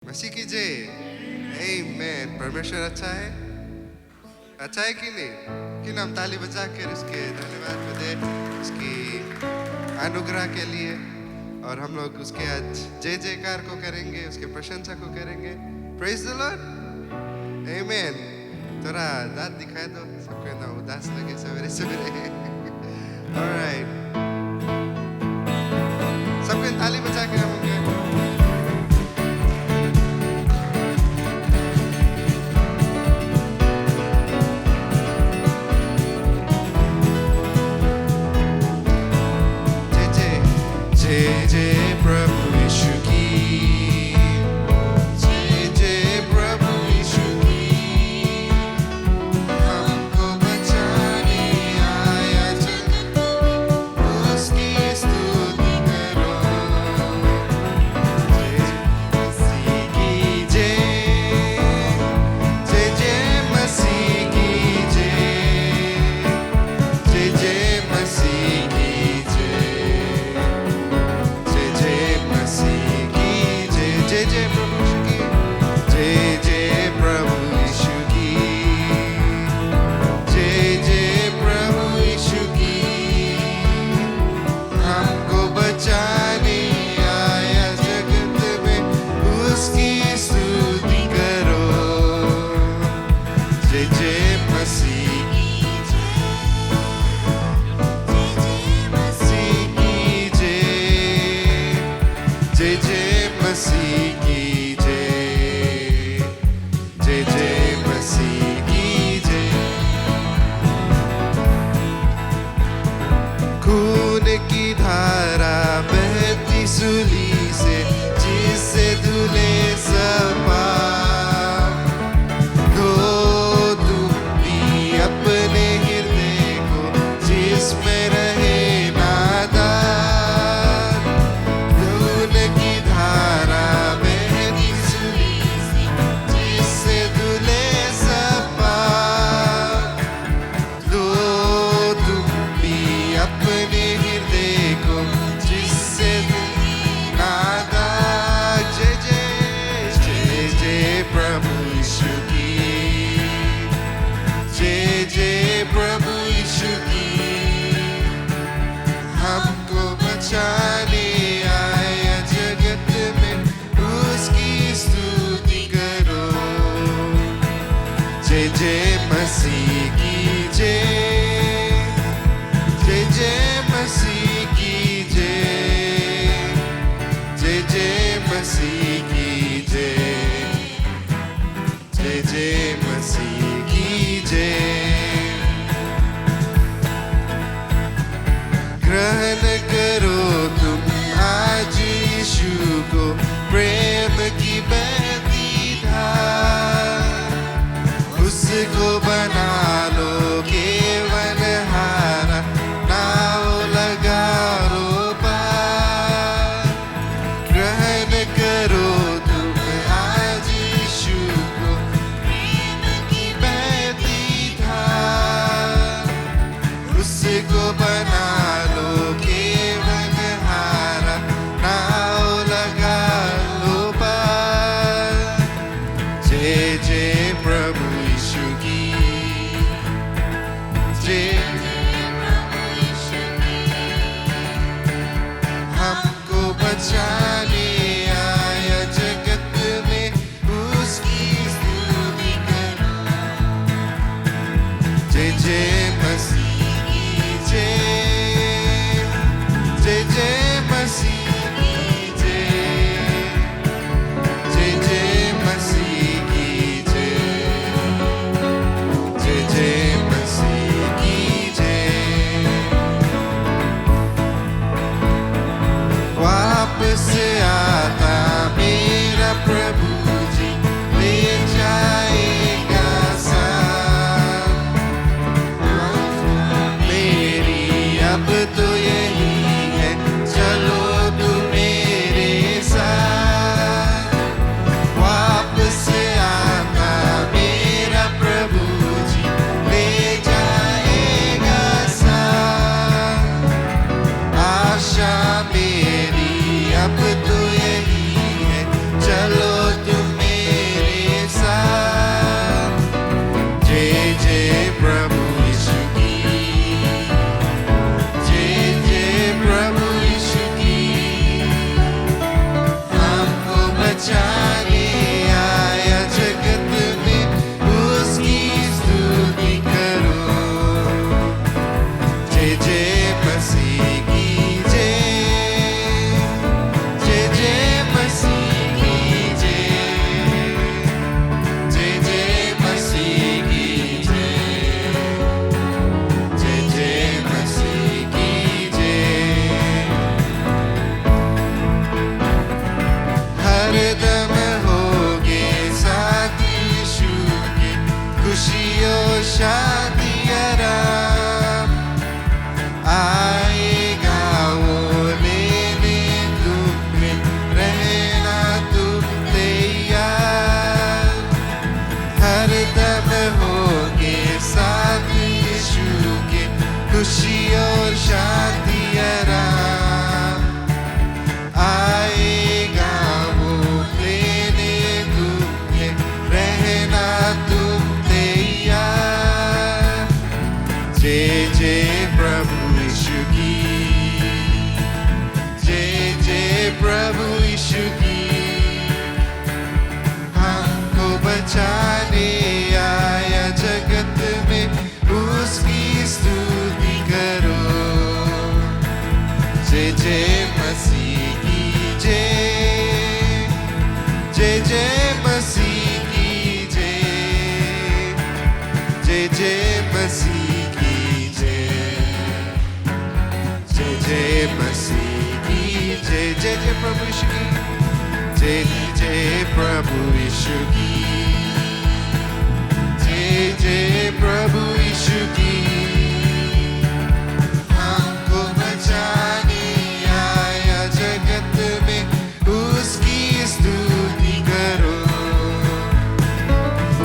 मसीह की जय। आमीन। परमेश्वर अच्छा है, अच्छा है कि नहीं? कि हम ताली बजा कर इसके धन्यवाद दें उसकी अनुग्रह के लिए, और हम लोग उसके आज जय जयकार को करेंगे, उसके प्रशंसा को करेंगे। Praise the Lord. आमीन। थोड़ा दांत दिखाए दो, सबको ना उदास लगे सवेरे सवेरे। ऑलराइट, सबको ताली बजा के हम जय जय प्रभु यीशु की, जय जय प्रभु यीशु की। हमको बचाने आया जग, उसकी स्तुति करो। जय मसीह की जय, जय जय मसीह की जय, जय जय मसीह की जय जय प्रभु की, जय जय प्रभु यीशु की, जय जय प्रभु यीशु की। हमको बचाने आया जगत में, उसकी स्तुति करो। जय जय मसीह की जय, जय जय मसीह की जय, जय जय मसीह की जय। खून की धारा बहती सूली से, जिससे धुले सब पाप। धो तुम भी अपने हृदय को, जिसमें रहे नादान। खून की धारा बहती सूली से, जिससे धुले सब पाप। धो तुम भी अपने हृदय को, जिससे नादा। जय जय जय जय प्रभु यीशु की, जय जय प्रभु यीशु की। हमको बचाने आया जगत में, उसकी स्तुति करो। जय जय मसीह की जय, जय जय मसीह की जय, जय जय मसीह की जय, जय जय मसीह की जय। ग्रहण करो तुम आज यीशु को, प्रेम की बहती धार। उसको बना लो केवल हारा, नाव लगा रो पार। ग्रहण करो तुम आज यीशु को, प्रेम की बहती धार। उसको बना लो केवल हारा, नाव लगा लो पार। बचाने आया जगत में, उसकी स्तुति करो। जय जय मसीह की जय, जय जय मसीह की जय, जय जय मसीह की जय, जय जय मसीह की जय। हर दम होगे साथ यीशु के, खुशियों शादी आराम, आएगा वो लेने तुम्हें, रहना तुम तैयार। हर दम होगे साथ यीशु के, खुशी और शांति आराम, आएगा वो लेने तुम्हें, रहना तुम तैयार। जय जय प्रभु यीशु की, जय जय प्रभु यीशु की, हमको बचाने आया जगत में, उसकी स्तुति करो। जय जय मसीह की जय, जय जय मसीह की जय, जय जय मसीह की जय, जय जय मसीह की जय, जय जय प्रभु यीशु की, जय जय प्रभु यीशु की, जय जय प्रभु यीशु की, हमको बचाने आया जगत में, उसकी स्तुति करो।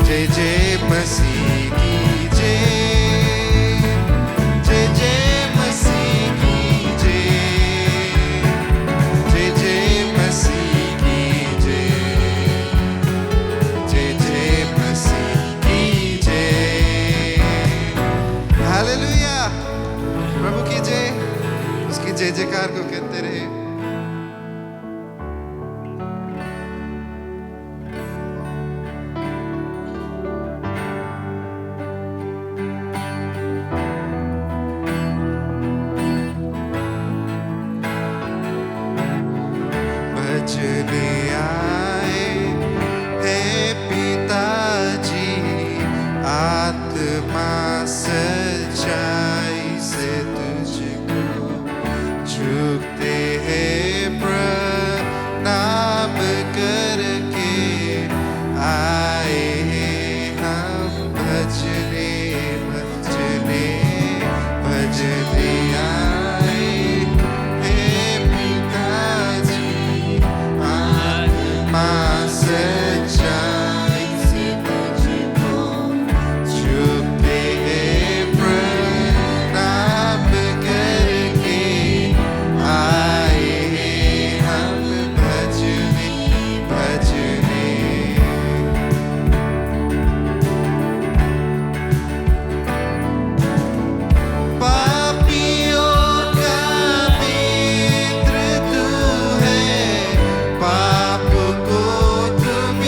जय जय मसीह की जय, जय जय मसीह की जय, जय जय मसीह की जय, जय जय मसीह की जय। हालेलुया, प्रभु की जय, उसकी जय जयकार को कहते रहे। बचने आए हैं पिताजी, आत्मा सच्चाई से तुझको झुकते हैं प्रणाम करके, आए हैं हम भजने भजने भजने आए हैं पिताजी, आत्मा सच्चाई से तुझको झुकते हैं प्रणाम करके, आए हैं हम भजने भजने। पापियों का मित्र तू है, पाप को तुम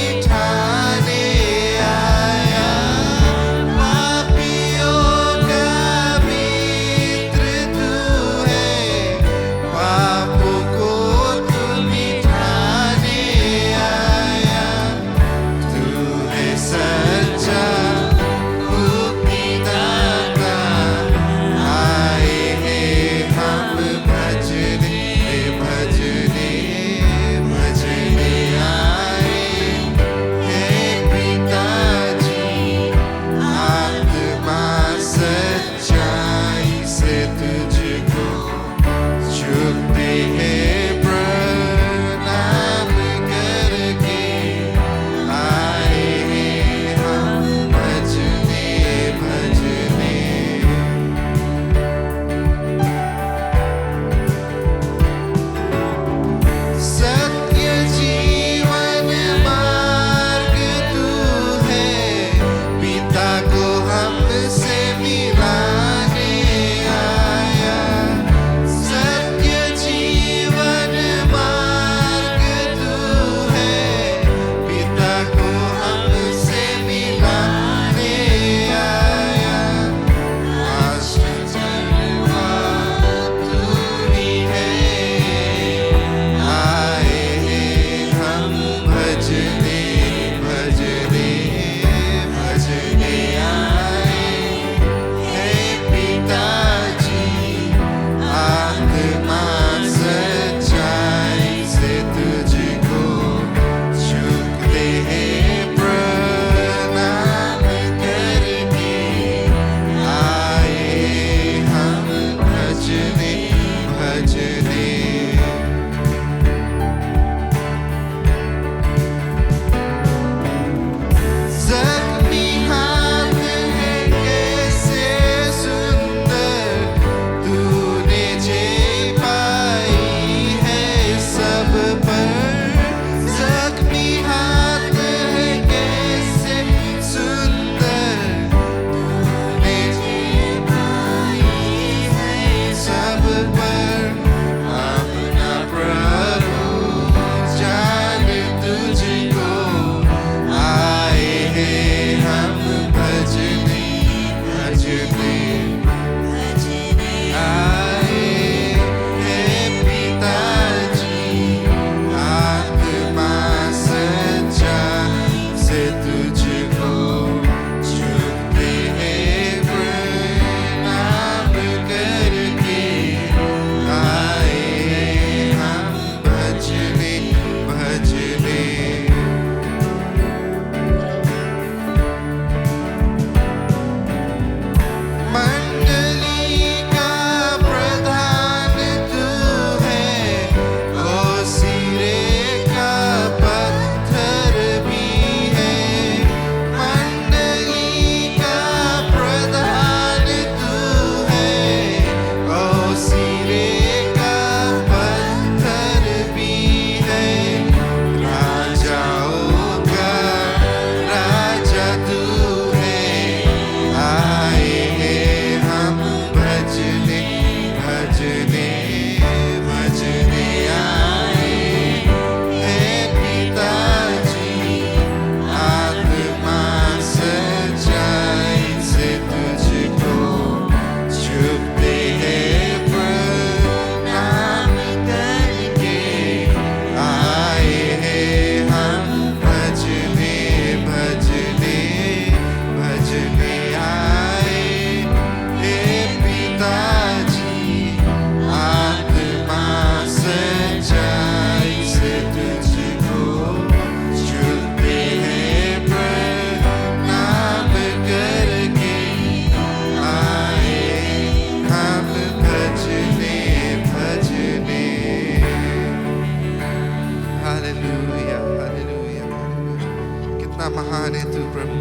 कितना महान है तू प्रभु,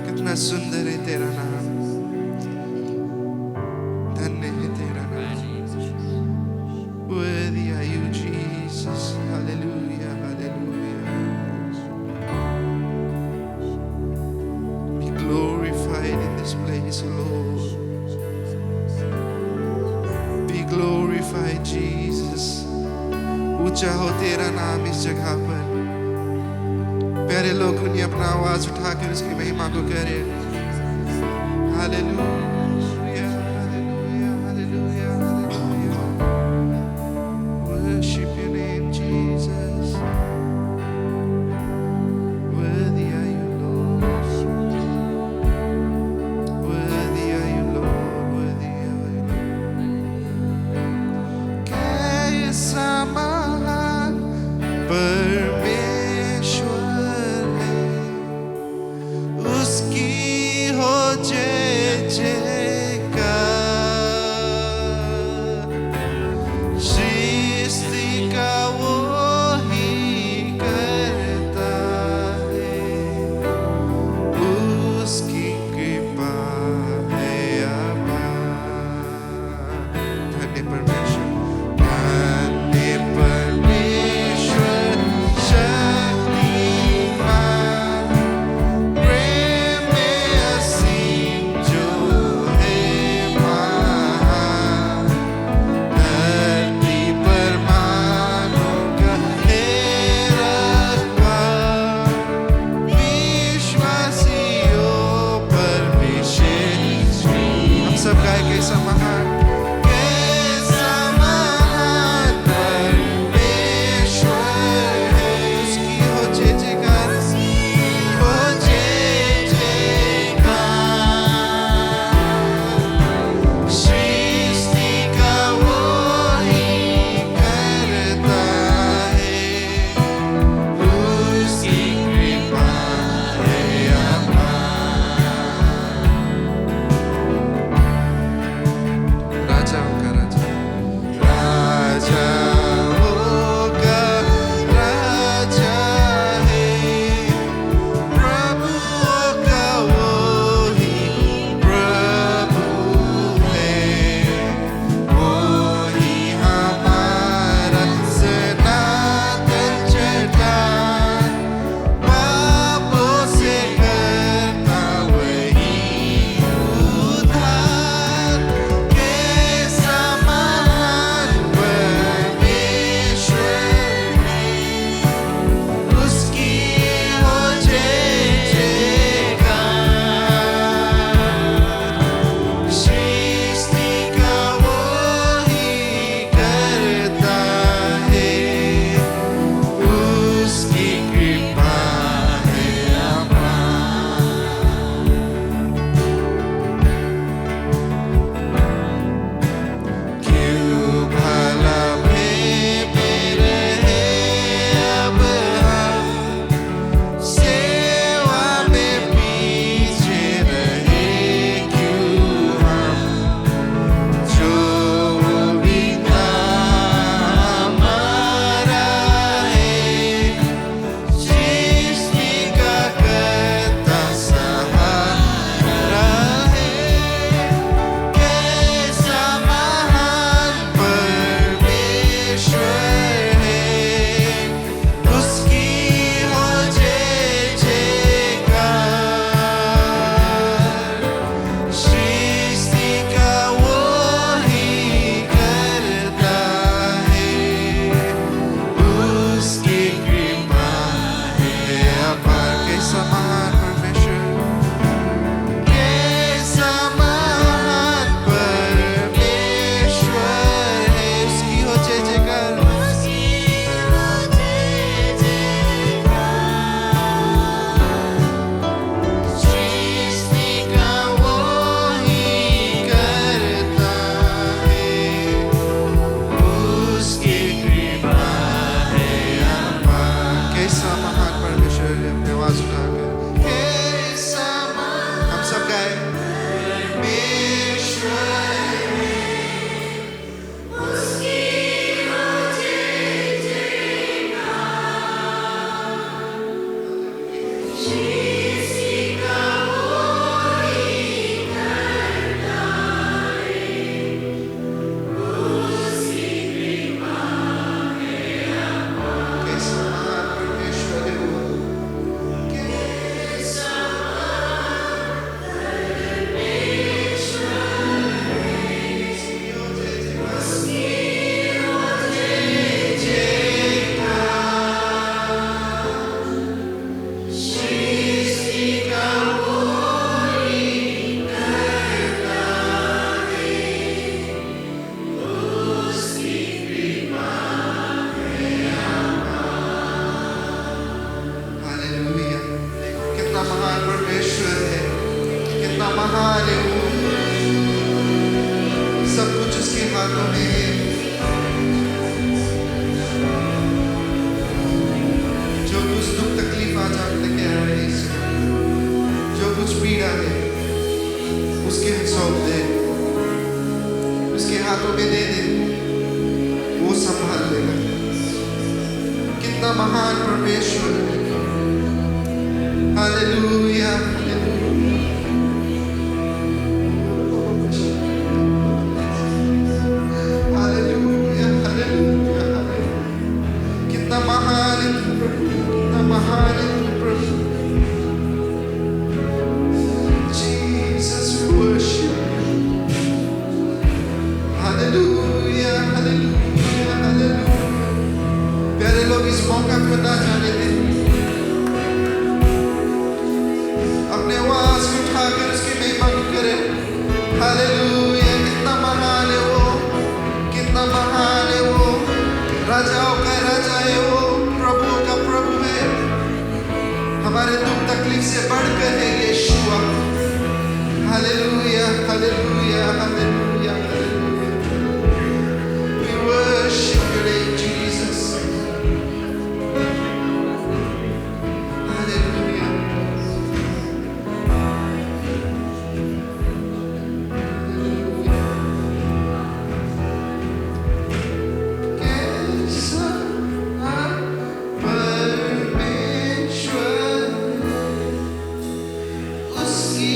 कितना सुंदर है तेरा नाम, धन्य है तेरा नाम। Worthy are you, Jesus. Hallelujah, hallelujah. Be glorified in this place, Lord. Be glorified, Jesus. ऊंचा हो तेरा नाम इस जगह पर। प्यारे लोग उन्हें अपना आवाज उठाकर उसकी महिमा को करें। Hallelujah, hallelujah, hallelujah, hallelujah. Worship your name, Jesus. Worthy are you, Lord. Worthy are you, Lord. Worthy are you, Lord. कैसा महान परमेश्वर है, उसकी हो जय जय। महान परमेश्वर है, कितना महान है वो। सब कुछ उसके हाथों में है। जो कुछ दुख तकलीफ आज आप लेके आ रहे हैं, जो कुछ पीड़ा है उसके सौंप दे, उसके हाथों में दे दे, वो संभाल लेगा। कितना महान परमेश्वर है। हालेलुया, हालेलुया, हालेलुया, कितना महान है प्रभु, कितना महान है प्रभु। Jesus, we worship you. Hallelujah, hallelujah, hallelujah. प्यारे लोग, इस मौका को ना जाने दें, अपने आवाज को उठाकर उसकी महिमा करें। हालेलुया, कितना महान है वो, कितना महान है वो। राजाओं का राजा है वो, प्रभु का प्रभु है। हमारे दुख तकलीफ से बढ़कर है Yeshua. Hallelujah, hallelujah, hallelujah, hallelujah. We worship your name, Jesus. Hallelujah. कैसा परमेश्वर, उसकी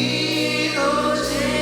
रोज़ें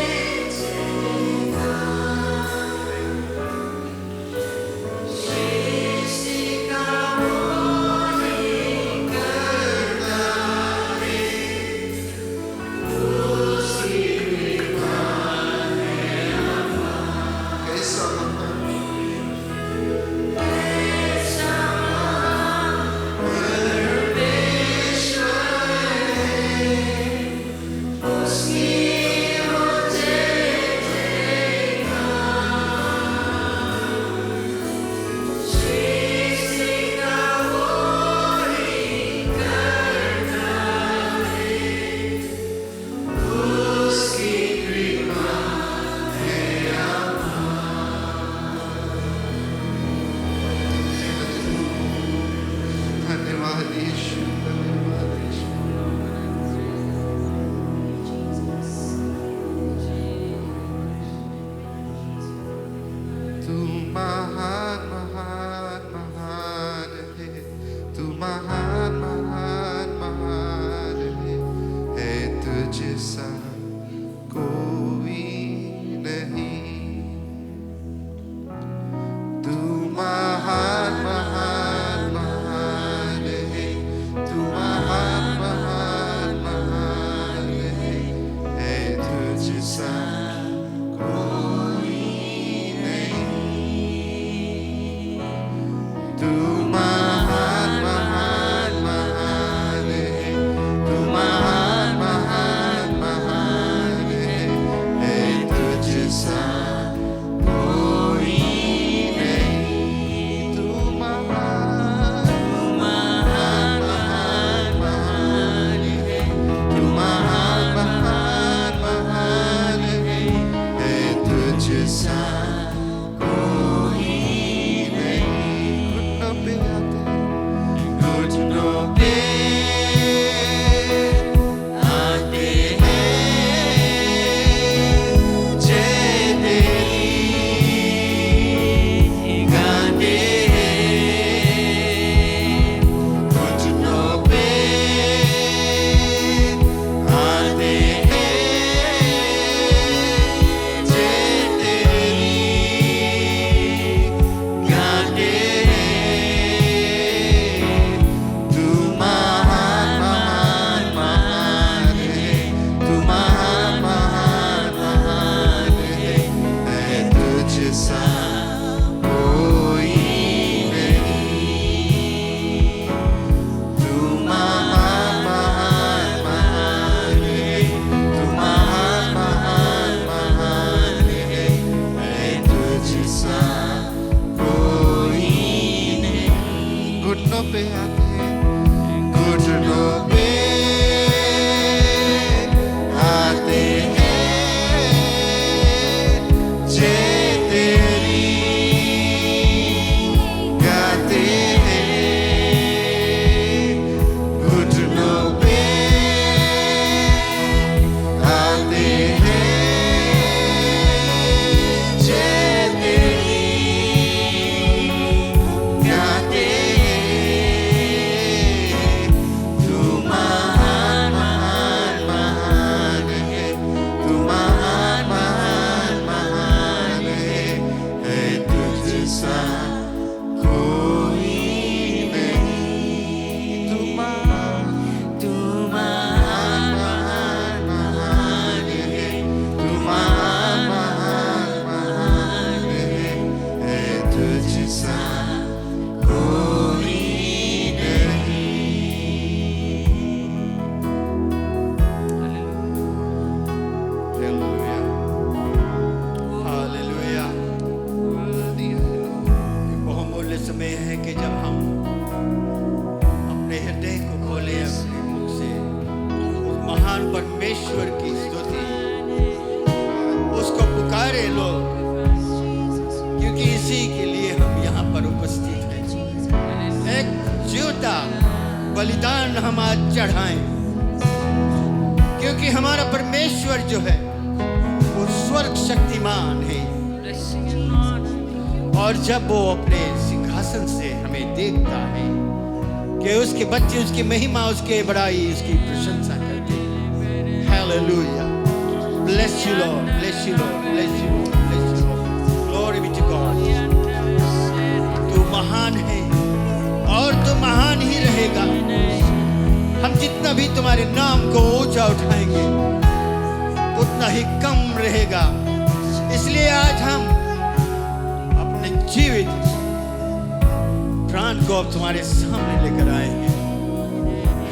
परमेश्वर की स्तुति, उसको पुकारे लोग, क्योंकि इसी के लिए हम यहाँ पर उपस्थित हैं। एक जीवता बलिदान हम आज चढ़ाएं, क्योंकि हमारा परमेश्वर जो है वो स्वर्ग शक्तिमान है, और जब वो अपने सिंहासन से हमें देखता है कि उसके बच्चे उसकी महिमा, उसके बड़ाई, उसकी प्रशंसा करते हैं। Hallelujah, bless you Lord, bless you Lord, bless you Lord, bless you Lord, glory be to God. तू महान है और तू महान ही रहेगा। हम जितना भी तुम्हारे नाम को ऊंचा उठाएंगे उतना ही कम रहेगा। इसलिए आज हम अपने जीवित प्राण को अब तुम्हारे सामने लेकर आएंगे।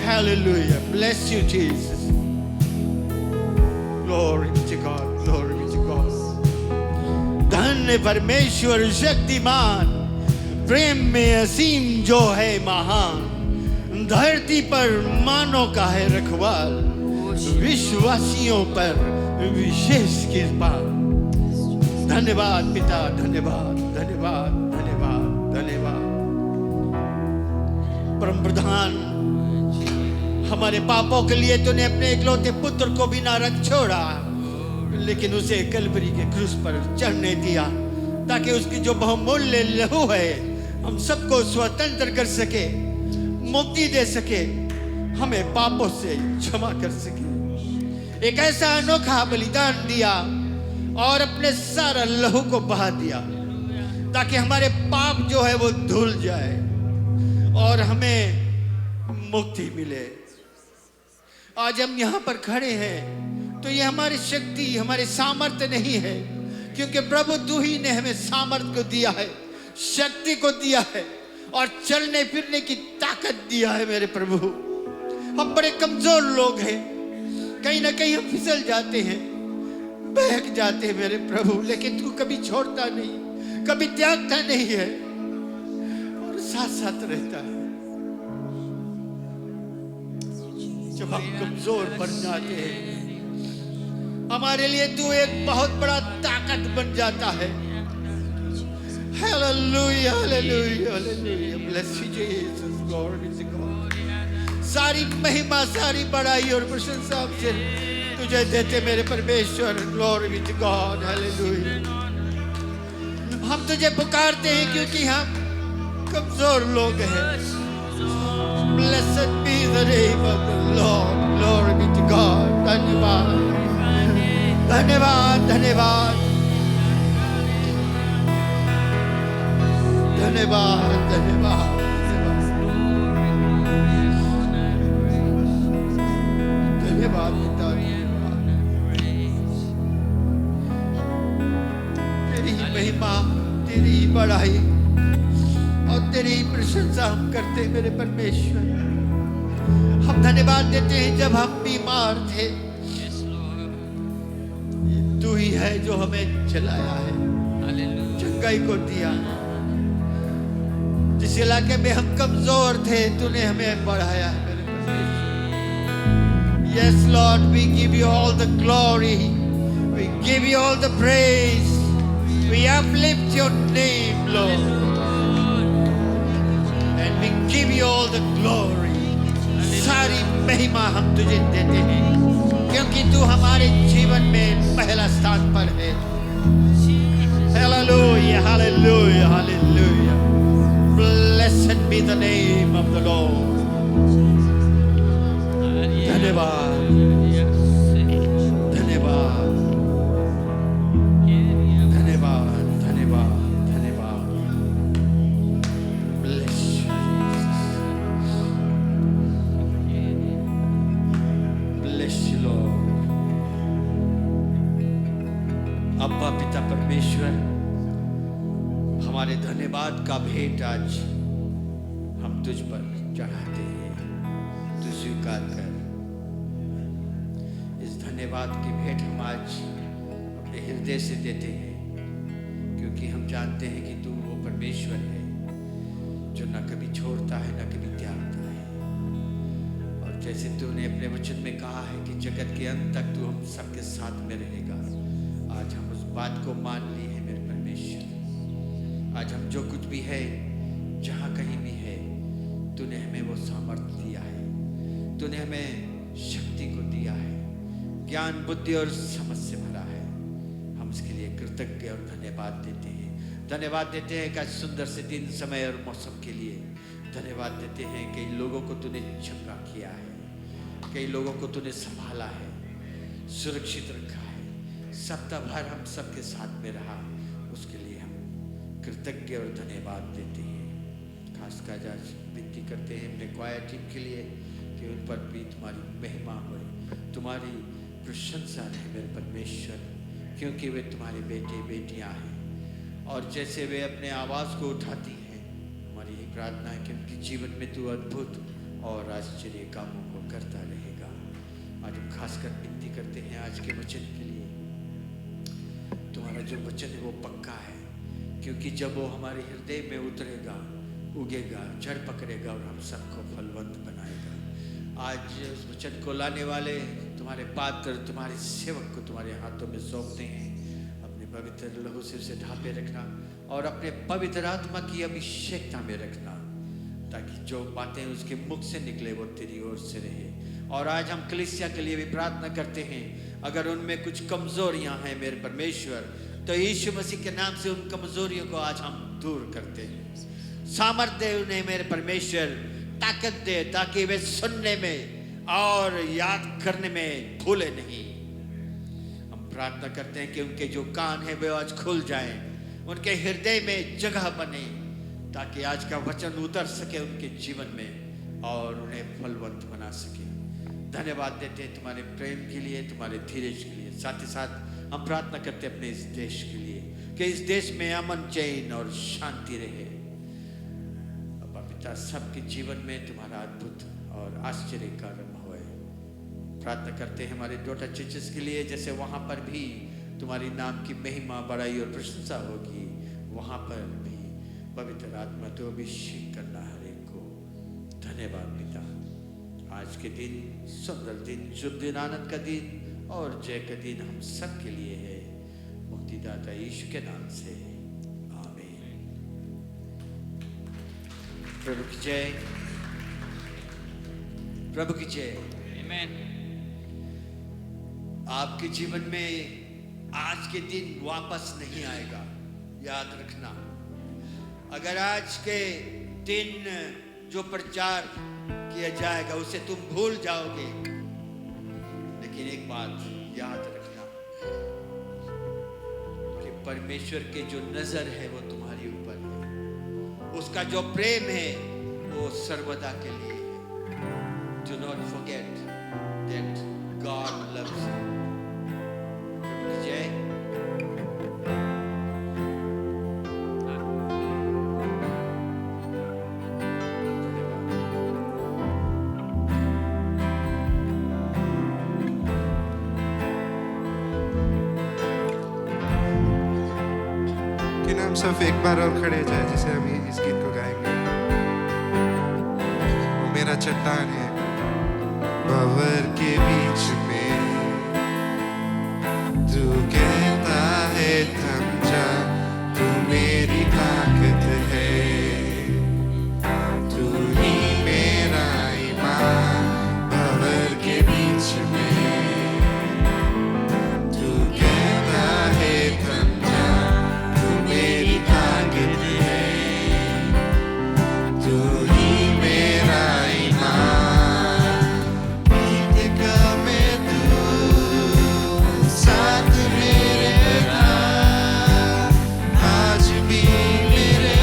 Hallelujah, bless you Jesus, glory to God, glory to God. धन्य परमेश्वर शक्तिमान, प्रेम में असीम जो है महान, धरती पर मानव का है रखवाल, विश्वासियों पर विशेष कृपा। धन्यवाद पिता, धन्यवाद, धन्यवाद, धन्यवाद, धन्यवाद। परम प्रधान, हमारे पापों के लिए तूने अपने इकलौते पुत्र को भी ना रख छोड़ा, लेकिन उसे कलवरी के क्रूस पर चढ़ने दिया, ताकि उसकी जो बहुमूल्य लहू है हम सबको स्वतंत्र कर सके, मुक्ति दे सके, हमें पापों से क्षमा कर सके। एक ऐसा अनोखा बलिदान दिया और अपने सारा लहू को बहा दिया, ताकि हमारे पाप जो है वो धुल जाए और हमें मुक्ति मिले। आज हम यहाँ पर खड़े हैं तो ये हमारी शक्ति, हमारे सामर्थ्य नहीं है, क्योंकि प्रभु तू ही ने हमें सामर्थ्य को दिया है, शक्ति को दिया है और चलने फिरने की ताकत दिया है। मेरे प्रभु, हम बड़े कमजोर लोग हैं, कहीं ना कहीं हम फिसल जाते हैं, बहक जाते हैं मेरे प्रभु, लेकिन तू कभी छोड़ता नहीं, कभी त्यागता नहीं है और साथ साथ रहता है। जब हम कमजोर बन जाते हैं, हमारे लिए तू एक बहुत बड़ा ताकत बन जाता है। Hallelujah, hallelujah, hallelujah, bless you Jesus, God is God. सारी महिमा, सारी बड़ाई और प्रशंसा हमसे तुझे देते मेरे परमेश्वर, glory be to God, hallelujah. हम तुझे पुकारते हैं क्योंकि हम कमजोर लोग हैं। Blessed be the name of the Lord, glory be to God। धन्यवाद, धन्यवाद, धन्यवाद, धन्यवाद, धन्यवाद, धन्यवाद पिता, तेरी ही महिमा, तेरी ही बड़ाई और तेरी ही प्रशंसा हम करते हैं मेरे परमेश्वर। हम धन्यवाद देते हैं जब हम बीमार थे, तू ही है जो हमें चलाया है, चंगाई को दिया। जिस इलाके में हम कमजोर थे तूने हमें बढ़ाया है मेरे परमेश्वर। Yes Lord, we give you all the glory, we give you all the praise, we uplift your name Lord, and we give you all the glory। सारी महिमा हम तुझे देते हैं, क्योंकि तू हमारे जीवन में पहला स्थान पर है। Hallelujah, hallelujah, hallelujah, blessed be the name of the Lord। धन्यवाद, धन्यवाद, धन्यवाद, धन्यवाद, धन्यवाद। Bless you, Jesus। Bless you, Lord। अब्बा पिता परमेश्वर, हमारे धन्यवाद का भेंट आज हम तुझ पर चढ़ाते हैं, तू स्वीकार कर। इस धन्यवाद की भेंट हम आज अपने हृदय से देते हैं, क्योंकि हम जानते हैं कि तू वो परमेश्वर है जो न कभी छोड़ता है न कभी त्यागता है। और जैसे जैसे तूने अपने वचन में कहा है कि जगत के अंत तक तू हम सबके साथ में रहेगा, आज हम उस बात को मान ली है मेरे परमेश्वर। आज हम जो कुछ भी है, जहाँ कहीं भी है, तूने हमें वो सामर्थ्य दिया है, तूने हमें शक्ति को दिया है, ज्ञान बुद्धि और समझ से भरा है। हम इसके लिए कृतज्ञ और धन्यवाद देते हैं। धन्यवाद देते हैं कि आज सुंदर से दिन, समय और मौसम के लिए धन्यवाद देते हैं। कई लोगों को तूने चंगा किया है, कई लोगों को तूने संभाला है, सुरक्षित रखा है, सप्ताह भर हम सबके साथ में रहा, उसके लिए हम कृतज्ञ और धन्यवाद देते हैं। खासकर आज विनती करते हैं अपने क्वायर टीम के लिए कि उन पर भी तुम्हारी महिमा हो, तुम्हारी प्रशंसा रहे मेरे परमेश्वर, क्योंकि वे तुम्हारे बेटे बेटियां हैं। और जैसे वे अपने आवाज़ को उठाती हैं, हमारी यही प्रार्थना है कि उनके जीवन में तू अद्भुत और आश्चर्य कामों को करता रहेगा। आज हम खासकर विनती करते हैं आज के वचन के लिए। तुम्हारा जो वचन है वो पक्का है, क्योंकि जब वो हमारे हृदय में उतरेगा, उगेगा, जड़ पकड़ेगा और हम सबको फलवंत बनाएगा। आज उस वचन को लाने वाले तुम्हारे पात्र, तुम्हारे सेवक को तुम्हारे हाथों में सौंपते हैं। अपने पवित्र लहू से उसे ढांपे रखना और अपने पवित्र आत्मा की अभिषेकता में रखना, ताकि जो बातें उसके मुख से निकले वो तेरी ओर से रहे। और आज हम कलीसिया के लिए भी प्रार्थना करते हैं, अगर उनमें कुछ कमजोरियां हैं मेरे परमेश्वर, तो यीशु मसीह के नाम से उन कमजोरियों को आज हम दूर करते हैं। सामर्थ्य दे उन्हें मेरे परमेश्वर, ताकत दे, ताकि वे सुनने में और याद करने में भूले नहीं। हम प्रार्थना करते हैं कि उनके जो कान हैं वे आज खुल जाएं, उनके हृदय में जगह बने, ताकि आज का वचन उतर सके उनके जीवन में और उन्हें फलवंत बना सके। धन्यवाद देते हैं तुम्हारे प्रेम के लिए, तुम्हारे धीरज के लिए। साथ ही साथ हम प्रार्थना करते हैं अपने इस देश के लिए कि इस देश में अमन, चैन और शांति रहे। पिता, सबके जीवन में तुम्हारा अद्भुत और आश्चर्य कर्म होए। प्रार्थना करते हैं हमारे डॉटर चर्चेस के लिए, जैसे वहाँ पर भी तुम्हारी नाम की महिमा, बड़ाई और प्रशंसा होगी, वहाँ पर भी पवित्र आत्मा तो अभिषेक करना हर एक को। धन्यवाद पिता, आज के दिन सुंदर दिन, शुभ दिन, आनंद का दिन और जय का दिन हम सब के लिए है। मुक्तिदाता यीशु के नाम से आमीन। प्रभु की जय, प्रभु की जय। आमीन। आपके जीवन में आज के दिन वापस नहीं आएगा, याद रखना। अगर आज के दिन जो प्रचार किया जाएगा उसे तुम भूल जाओगे, लेकिन एक बात याद रखना कि परमेश्वर के जो नजर है वो तुम्हारे ऊपर है, उसका जो प्रेम है वो सर्वदा के लिए है। Do not forget that God loves you. जय। सिर्फ एक बार और खड़े जाए, जिसे हम इस गीत को गाएंगे। वो मेरा चट्टान है भंवर के बीच में, तू कहता है थम जा, तू मेरी ताकत है, तू ही मेरा ईमान भंवर के बीच में, तू कहता है थम जा, तू मेरी ताकत है, तू ही मेरा ईमान। बीत का मैं तू साथ मेरे था, आज भी मेरे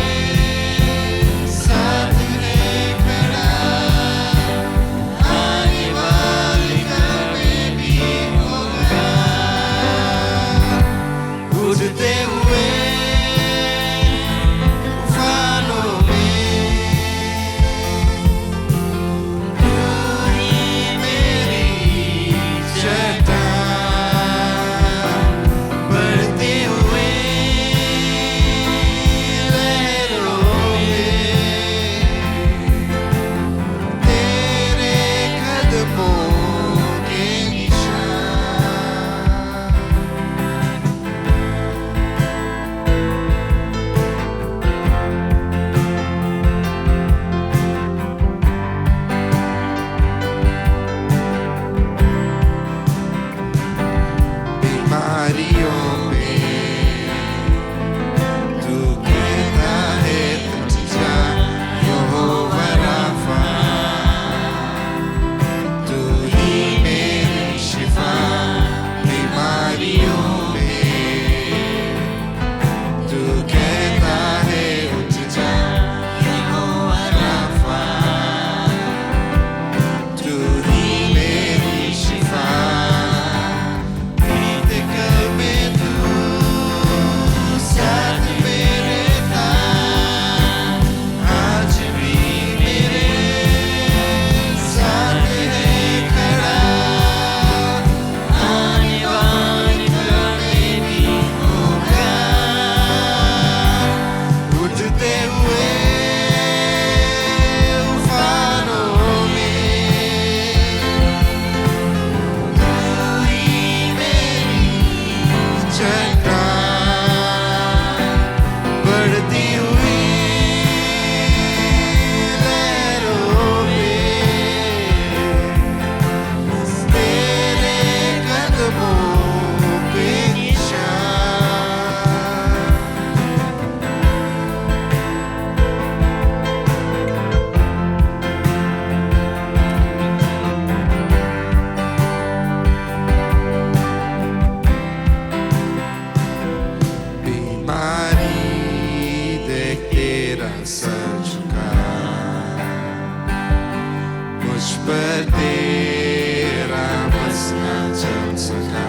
पर तेरा बस ना चल सका,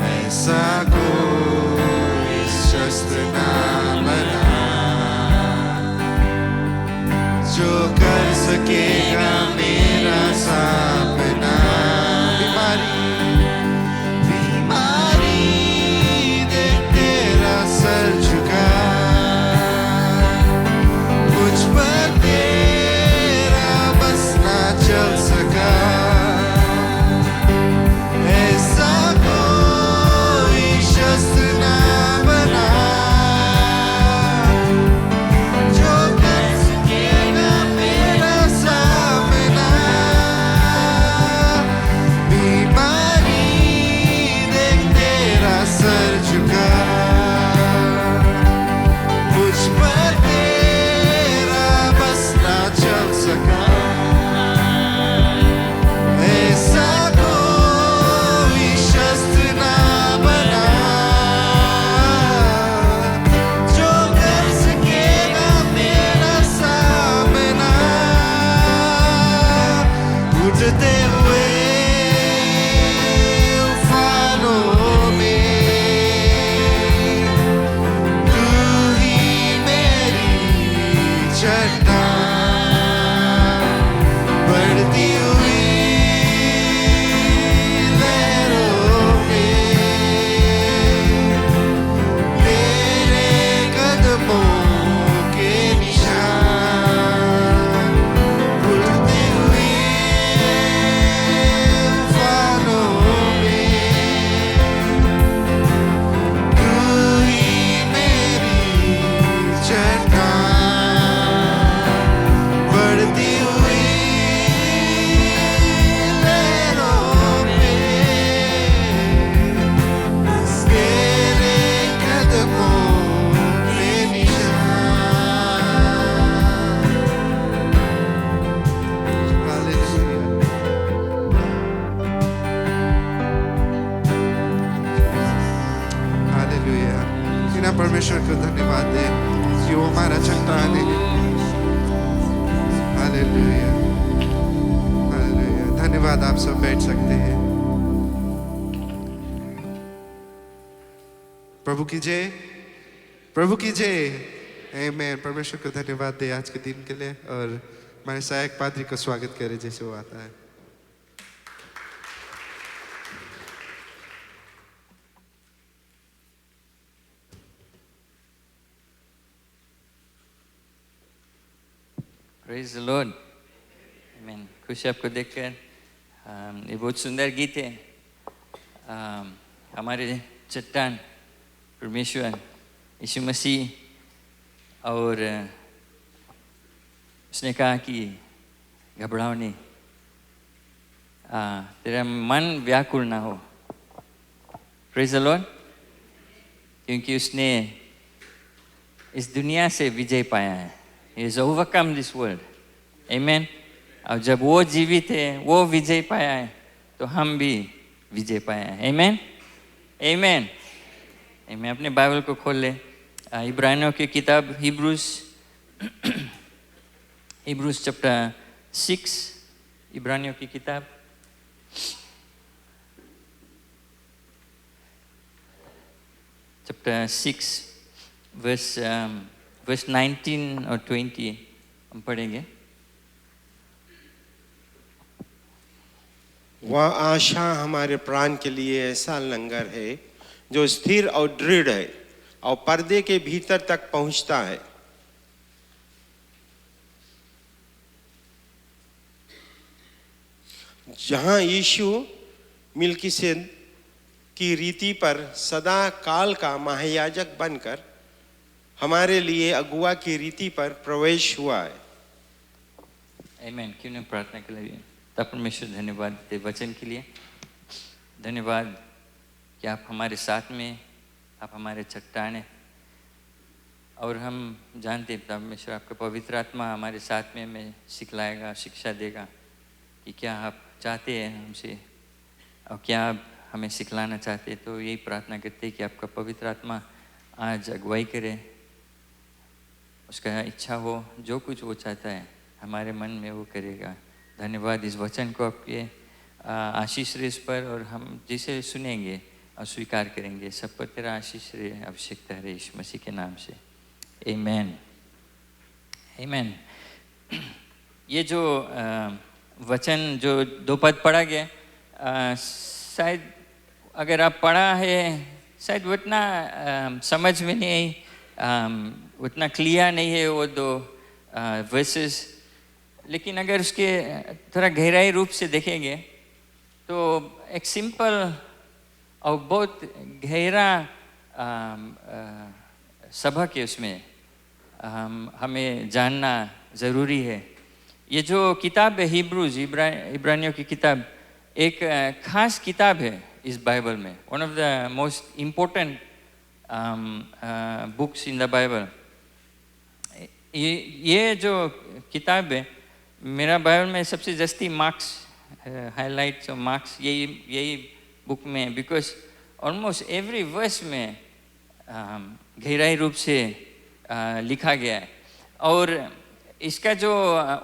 ऐसा कोई शस्त्र ना बना जो कर सकेगा मेरा सामना। बीमारी देख तेरा सर झुका, मुझ पर तेरा बस ना चल सका, ऐसा कोई शस्त्र ना बना जो कर सकेगा मेरा सामना। बीमारी देख तेरा सर झुका, मुझ पर तेरा बस ना चल सका, ऐसा कोई शस्त्र ना बना जो कर सकेगा मेरा सामना। उठते हुए उफानों में तू ही मेरी चट्टान, बढ़ती हुई लहरों में तेरे कदमों के निशान, उड़ती हुई उफानों में तू ही मेरी चट्टान, बढ़ती हुई लहरों में तेरे कदमों के निशान। हालेलुया। बिना परमेश्वर को धन्यवाद दे कि वो हमारा चट्टान है। Hallelujah, hallelujah. धन्यवाद। आप सब बैठ सकते हैं। प्रभु की जय, प्रभु की जय। आमीन। परमेश्वर को धन्यवाद दे आज के दिन के लिए, और हमारे सहायक पादरी को स्वागत करें जैसे वो आता है। Praise the Lord. आमीन। खुश है आपको देखकर। ये बहुत सुंदर गीत है। हमारे चट्टान परमेश्वर यीशु मसीह, और उसने कहा कि घबराओ नहीं, तेरा मन व्याकुल ना हो। Praise the Lord. क्योंकि उसने इस दुनिया से विजय पाया है। He has overcome this world. Amen. और जब वो जीवित है, वो विजय पाया है, तो हम भी विजय पाया है। Amen. Amen. Amen. अपने बाइबल को खोल ले। इब्रानियों की किताब हिब्रूज चैप्टर 6, इब्रानियों की किताब चैप्टर 6 वर्स 19 और 20 हम पढ़ेंगे। वह आशा हमारे प्राण के लिए ऐसा लंगर है जो स्थिर और दृढ़ है और पर्दे के भीतर तक पहुंचता है। जहां यीशु मिल्कीसेद की रीति पर सदा काल का महायाजक बनकर हमारे लिए अगुआ की रीति पर प्रवेश हुआ है। आमीन। क्यों नहीं प्रार्थना के लिए। तब परमेश्वर धन्यवाद दे वचन के लिए। धन्यवाद कि आप हमारे साथ में, आप हमारे चट्टान हैं, और हम जानते हैं परमेश्वर आपका पवित्र आत्मा हमारे साथ में हमें सिखलाएगा, शिक्षा देगा कि क्या आप चाहते हैं हमसे और क्या आप हमें सिखलाना चाहते हैं। तो यही प्रार्थना करते हैं कि आपका पवित्र आत्मा आज अगुवाई करे, उसका इच्छा हो, जो कुछ वो चाहता है हमारे मन में वो करेगा। धन्यवाद इस वचन को आपके आशीष रहे इस पर, और हम जिसे सुनेंगे और स्वीकार करेंगे सब पर तेरा आशीष रहे, आवश्यकता है यीशु मसीह के नाम से, आमीन आमीन। ये जो वचन जो 2 पद पढ़ा गया, शायद अगर आप पढ़ा है शायद उतना समझ में नहीं आई, उतना क्लियर नहीं है वो 2 वर्सेस, लेकिन अगर उसके थोड़ा गहराई रूप से देखेंगे तो एक सिंपल और बहुत गहरा सबक है उसमें, हमें जानना ज़रूरी है। ये जो किताब है हिब्रूज, इब्रानियों की किताब, एक खास किताब है इस बाइबल में, one of the most important books in the Bible. ये जो किताब है, मेरा बाइबल में सबसे जास्ती मार्क्स, हाइलाइट्स और मार्क्स यही बुक में, बिकॉज ऑलमोस्ट एवरी वर्स में गहराई रूप से लिखा गया है। और इसका जो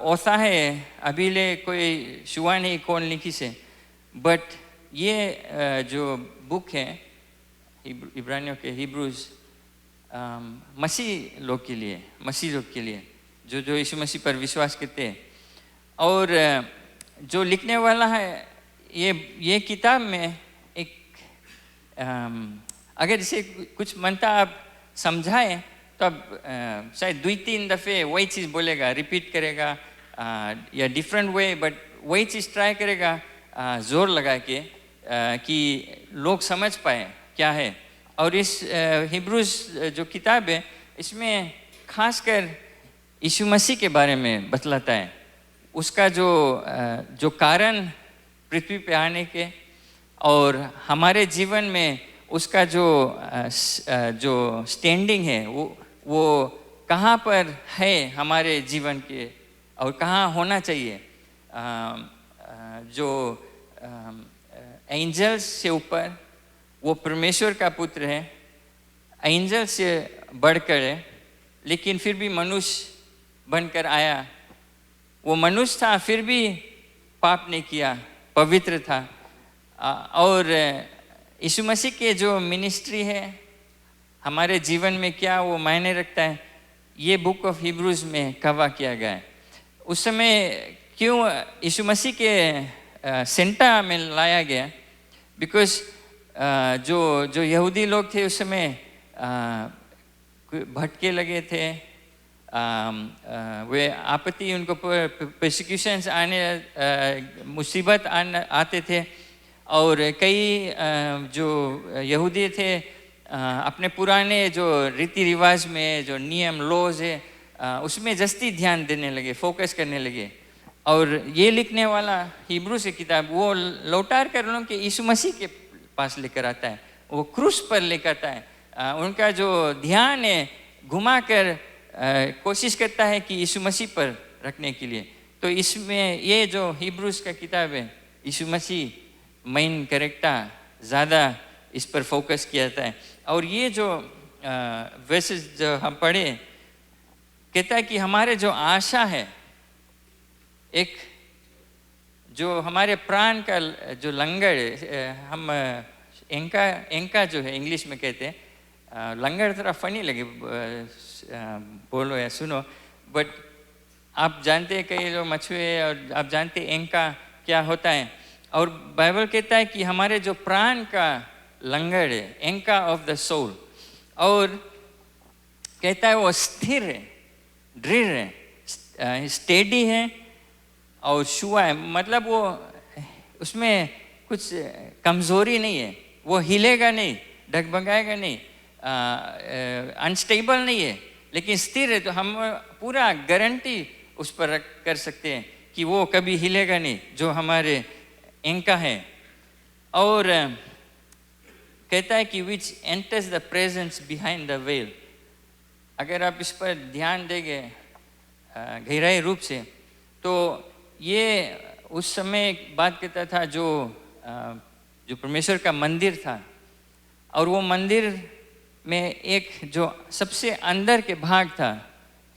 औसा है अभी ले कोई शुआ नहीं कौन लिखी से, बट ये जो बुक है इब्रानियों के हिब्रूज, मसीह लोग के लिए जो यीशु मसीह पर विश्वास करते हैं। और जो लिखने वाला है ये किताब में एक अगर इसे कुछ मनता आप समझाएं तो अब शायद 2-3 दफ़े वही चीज़ बोलेगा, रिपीट करेगा या डिफरेंट वे, बट वही चीज़ ट्राई करेगा जोर लगा के कि लोग समझ पाए क्या है। और इस हिब्रूज जो किताब है इसमें खासकर यीशु मसीह के बारे में बतलाता है, उसका जो कारण पृथ्वी पे आने के, और हमारे जीवन में उसका जो स्टैंडिंग है वो कहाँ पर है हमारे जीवन के, और कहाँ होना चाहिए। जो एंजल्स से ऊपर वो परमेश्वर का पुत्र है, एंजल से बढ़कर है, लेकिन फिर भी मनुष्य बनकर आया। वो मनुष्य था फिर भी पाप नहीं किया, पवित्र था। और यीशु मसीह के जो मिनिस्ट्री है हमारे जीवन में क्या वो मायने रखता है, ये बुक ऑफ हिब्रूज में कवर किया गया है। उस समय क्यों यीशु मसीह के सेंटा में लाया गया, बिकॉज जो यहूदी लोग थे उस समय भटके लगे थे, वे आपत्ति, उनको प्रोसिक्यूशंस आने, मुसीबत आते थे। और कई जो यहूदी थे अपने पुराने जो रीति रिवाज में जो नियम लॉज है उसमें जस्ती ध्यान देने लगे, फोकस करने लगे। और ये लिखने वाला हिब्रू से किताब वो लौटार कर लोगों के यीशु मसीह के पास लेकर आता है, वो क्रूस पर लेकर आता है। उनका जो ध्यान है घुमा कर कोशिश करता है कि यीशु मसीह पर रखने के लिए। तो इसमें ये जो हिब्रूज का किताब है, यीशु मसीह मेन कैरेक्टर ज़्यादा इस पर फोकस किया जाता है। और ये जो वर्सेस जो हम पढ़े, कहता है कि हमारे जो आशा है, एक जो हमारे प्राण का जो लंगर, हम एंका जो है इंग्लिश में कहते हैं, लंगर थोड़ा फनी लगे बोलो या सुनो, बट आप जानते हैं कई लोग मछुए, और आप जानते हैं एंका क्या होता है। और बाइबल कहता है कि हमारे जो प्राण का लंगर है, एंका ऑफ द सोल, और कहता है वो स्थिर है, दृढ़ है, स्टेडी है और शुआ है, मतलब वो उसमें कुछ कमजोरी नहीं है, वो हिलेगा नहीं, डगमगाएगा नहीं, अनस्टेबल नहीं है, लेकिन स्थिर है। तो हम पूरा गारंटी उस पर कर सकते हैं कि वो कभी हिलेगा नहीं, जो हमारे एंका है। और कहता है कि which enters the presence behind the well. अगर आप इस पर ध्यान देंगे गहराई रूप से, तो ये उस समय बात करता था जो परमेश्वर का मंदिर था, और वो मंदिर में एक जो सबसे अंदर के भाग था,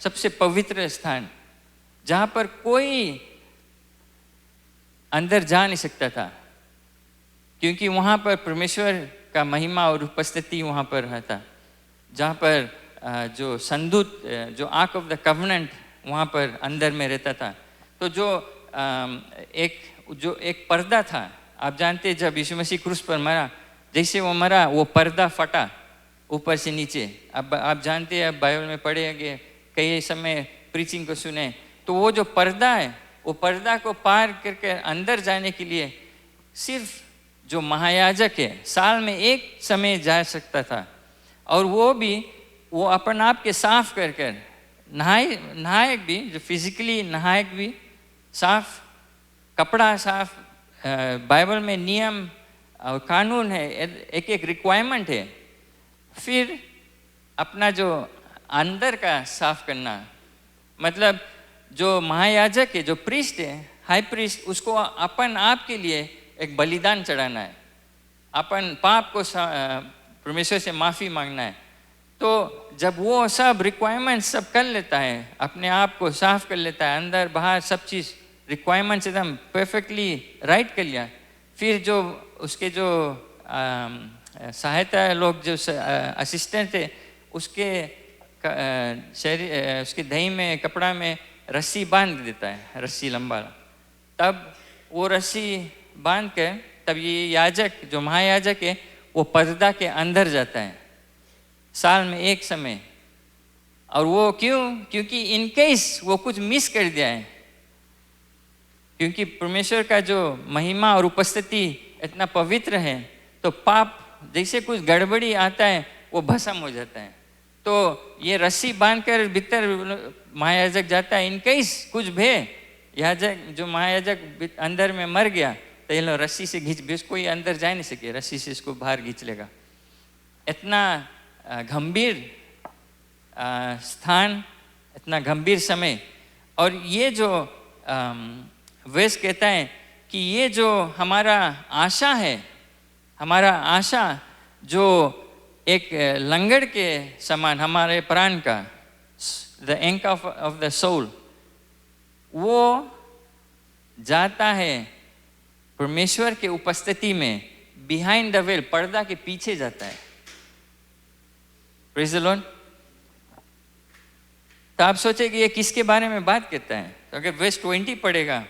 सबसे पवित्र स्थान, जहाँ पर कोई अंदर जा नहीं सकता था, क्योंकि वहाँ पर परमेश्वर का महिमा और उपस्थिति वहाँ पर रहता। जहाँ पर जो संदूत, जो आर्क ऑफ द कवनेंट वहाँ पर अंदर में रहता था। तो जो एक पर्दा था, आप जानते हैं जब यीशु मसीह क्रूस पर मरा, जैसे वो मरा वो पर्दा फटा ऊपर से नीचे। अब आप जानते हैं, अब बाइबल में पढ़ेंगे, कई समय प्रीचिंग को सुने, तो वो जो पर्दा है, वो पर्दा को पार करके अंदर जाने के लिए सिर्फ जो महायाजक है साल में एक समय जा सकता था, और वो भी वो अपन आप के साफ कर कर नहाए भी, जो फिजिकली नहाए भी साफ, कपड़ा साफ। बाइबल में नियम और कानून है, एक एक रिक्वायरमेंट है। फिर अपना जो अंदर का साफ करना, मतलब जो महायाजक है, जो प्रीस्ट है, हाई प्रीस्ट, उसको अपन आप के लिए एक बलिदान चढ़ाना है, अपन पाप को परमेश्वर से माफ़ी मांगना है। तो जब वो सब रिक्वायरमेंट सब कर लेता है, अपने आप को साफ कर लेता है, अंदर बाहर सब चीज़ रिक्वायरमेंट्स एकदम परफेक्टली राइट कर लिया, फिर जो उसके जो सहायता लोग, जो असिस्टेंट थे, उसके शरीर, उसके दही में, कपड़ा में रस्सी बांध देता है, रस्सी लंबा। तब वो रस्सी बांध कर तब ये याजक, जो महायाजक है, वो पर्दा के अंदर जाता है साल में एक समय। और वो क्योंकि इन केस वो कुछ मिस कर दिया है, क्योंकि परमेश्वर का जो महिमा और उपस्थिति इतना पवित्र है, तो पाप जैसे कुछ गड़बड़ी आता है वो भस्म हो जाता है। तो ये रस्सी बांधकर भीतर महायाजक जाता है, इन केस कुछ भे याजक, जो महायाजक अंदर में मर गया, तो ये लोग रस्सी से खींच भी, कोई अंदर जा नहीं सके, रस्सी से इसको बाहर खींच लेगा। इतना गंभीर स्थान, इतना गंभीर समय। और ये जो वेस कहता है कि ये जो हमारा आशा है, हमारा आशा जो एक लंगड़ के समान हमारे प्राण का, द एंक ऑफ द सोल, वो जाता है परमेश्वर के उपस्थिति में, बिहाइंड द वेल, पर्दा के पीछे जाता है। Praise the Lord. तो आप सोचे कि ये किसके बारे में बात करता है? तो अगर वर्स 20 पढ़ेगा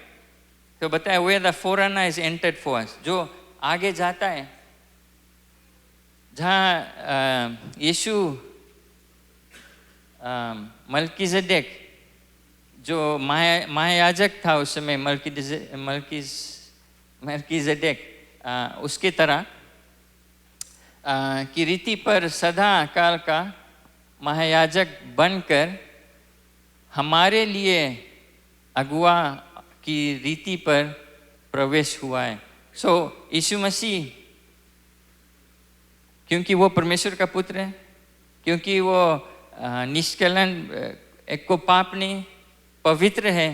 तो बताया, where the foreigner is entered for us, जो आगे जाता है, जहाँ यीशु मल्कीज़ेदेक जो महायाजक था उस समय, मल्कीज़ेदेक उसके तरह की रीति पर सदा काल का महायाजक बनकर हमारे लिए अगुआ की रीति पर प्रवेश हुआ है। सो यीशु मसीह, क्योंकि वो परमेश्वर का पुत्र है, क्योंकि वो निष्कलन, एक को पाप नहीं, पवित्र है,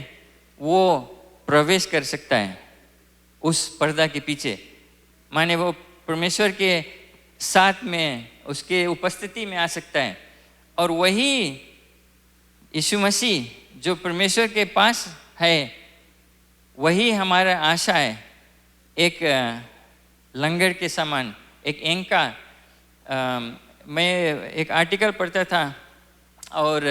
वो प्रवेश कर सकता है उस पर्दा के पीछे। माने वो परमेश्वर के साथ में, उसके उपस्थिति में आ सकता है। और वही यीशु मसीह जो परमेश्वर के पास है, वही हमारा आशा है। एक लंगर के समान, एक एंका। मैं एक आर्टिकल पढ़ता था, और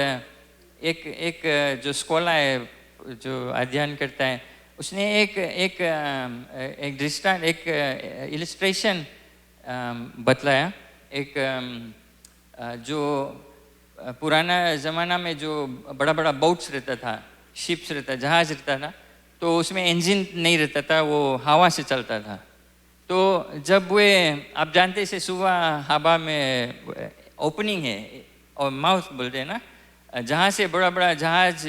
एक जो स्कॉलर है, जो अध्ययन करता है, उसने एक दृष्टांत, एक इलस्ट्रेशन बतलाया। एक जो पुराना ज़माना में जो बड़ा बड़ा बोट्स रहता था, शिप्स रहता, जहाज रहता था, तो उसमें इंजन नहीं रहता था, वो हवा से चलता था। तो जब वे, आप जानते से सुबह हवा में ओपनिंग है और माउथ बोलते हैं ना, जहाँ से बड़ा बड़ा जहाज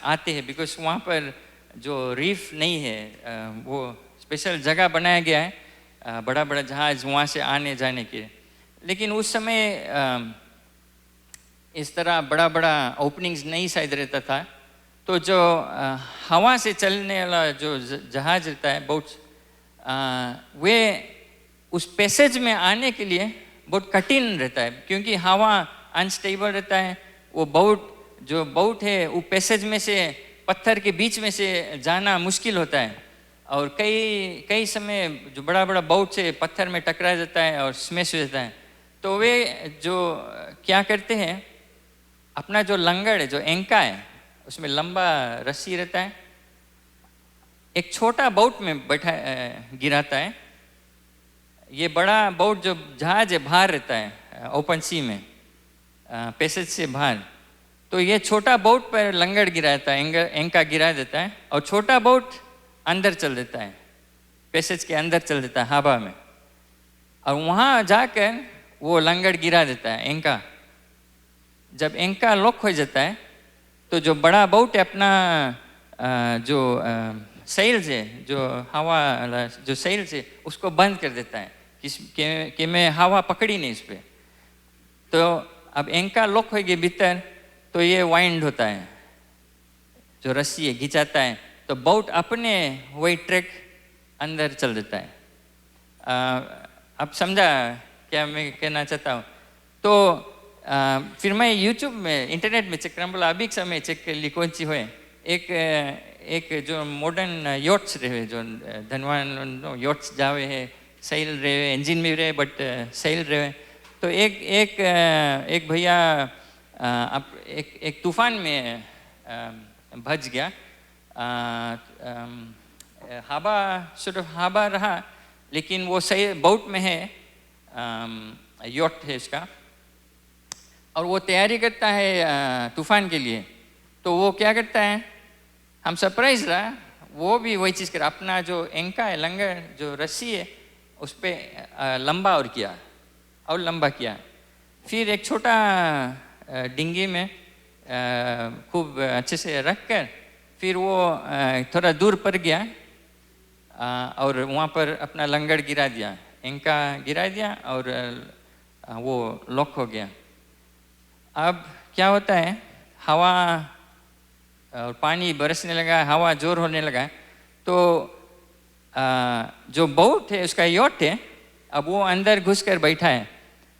आते हैं, बिकॉज वहाँ पर जो रीफ नहीं है, वो स्पेशल जगह बनाया गया है बड़ा बड़ा जहाज वहाँ से आने जाने के। लेकिन उस समय इस तरह बड़ा बड़ा ओपनिंग्स नहीं शायद रहता था। तो जो हवा से चलने वाला जो जहाज रहता है, बोट्स, वे उस पैसेज में आने के लिए बहुत कठिन रहता है, क्योंकि हवा अनस्टेबल रहता है। वो बोट है, वो पैसेज में से पत्थर के बीच में से जाना मुश्किल होता है, और कई कई समय जो बड़ा बड़ा बोट से पत्थर में टकरा जाता है और स्मैश हो जाता है, तो वे जो क्या करते हैं, अपना जो लंगड़ है, जो एंका है, उसमें लंबा रस्सी रहता है, एक छोटा बोट में बैठा गिराता है। ये बड़ा बोट जो जहाज है बाहर रहता है ओपन सी में, पैसेज से बाहर, तो ये छोटा बोट पर लंगड़ गिराता है, एंका गिरा देता है, और छोटा बोट अंदर चल देता है, पैसेज के अंदर चल देता है हवा में, और वहाँ जाकर वो लंगड़ गिरा देता है एंका। जब एंका लॉक हो जाता है तो जो बड़ा बोट है अपना जो सेल्स है, जो हवा जो सेल्स है, उसको बंद कर देता है कि मैं हवा पकड़ी नहीं इस पर। तो अब एंका लॉक हो गई भीतर, तो ये वाइंड होता है, जो रस्सी है खिंचाता है, तो बोट अपने वही ट्रैक अंदर चल देता है। अब समझा क्या मैं कहना चाहता हूँ? तो फिर मैं यूट्यूब में इंटरनेट में चेक बोला, अभी समय चेक कर ली कौन सी हुए, एक जो मॉडर्न योट्स रहे, जो धनवान योट्स जावे है, सैल रहे, इंजन भी रहे बट सैल रहे, तो एक भैया एक तूफान में भज गया, हवा हवा रहा, लेकिन वो सही बोट में है, योट है इसका, और वो तैयारी करता है तूफान के लिए। तो वो क्या करता है, हम सरप्राइज रहा, वो भी वही चीज़ कर, अपना जो एंका है, लंगर जो रस्सी है, उस पर लंबा और किया, और लंबा किया, फिर एक छोटा डिंगी में खूब अच्छे से रख कर, फिर वो थोड़ा दूर पर गया, और वहाँ पर अपना लंगड़ गिरा दिया, एंका गिरा दिया, और वो लॉक हो गया। अब क्या होता है, हवा और पानी बरसने लगा, हवा जोर होने लगा, तो जो बोट है, उसका योट है, अब वो अंदर घुस कर बैठा है,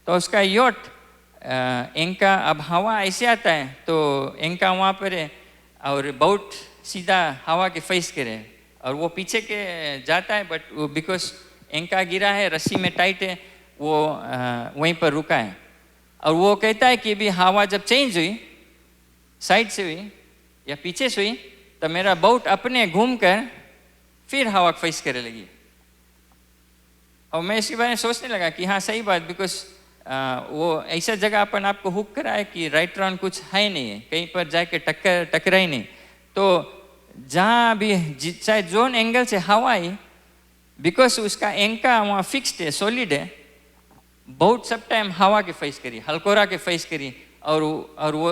तो उसका योट एंका, अब हवा ऐसे आता है तो एंका वहाँ पर है, और बोट सीधा हवा के फेस करे, और वो पीछे के जाता है, बट वो बिकॉज एंका गिरा है, रस्सी में टाइट है, वो वहीं पर रुका है। और वो कहता है कि भी हवा जब चेंज हुई, साइड से हुई या पीछे से हुई, तो मेरा बोट अपने घूम कर फिर हवा फेस करने लगी। और मैं इसके बारे में सोचने लगा कि हाँ सही बात, बिकॉज वो ऐसा जगह अपन आपको हुक करा है कि राइट राउंड कुछ है नहीं है, कहीं पर जाके टकरा ही नहीं, तो जहाँ भी चाहे जोन एंगल से हवा आई, बिकॉज उसका एंका वहाँ फिक्स्ड है, सॉलिड है, बहुत सब टाइम हवा के फेस करी, हल्कोरा के फेस करी, और वो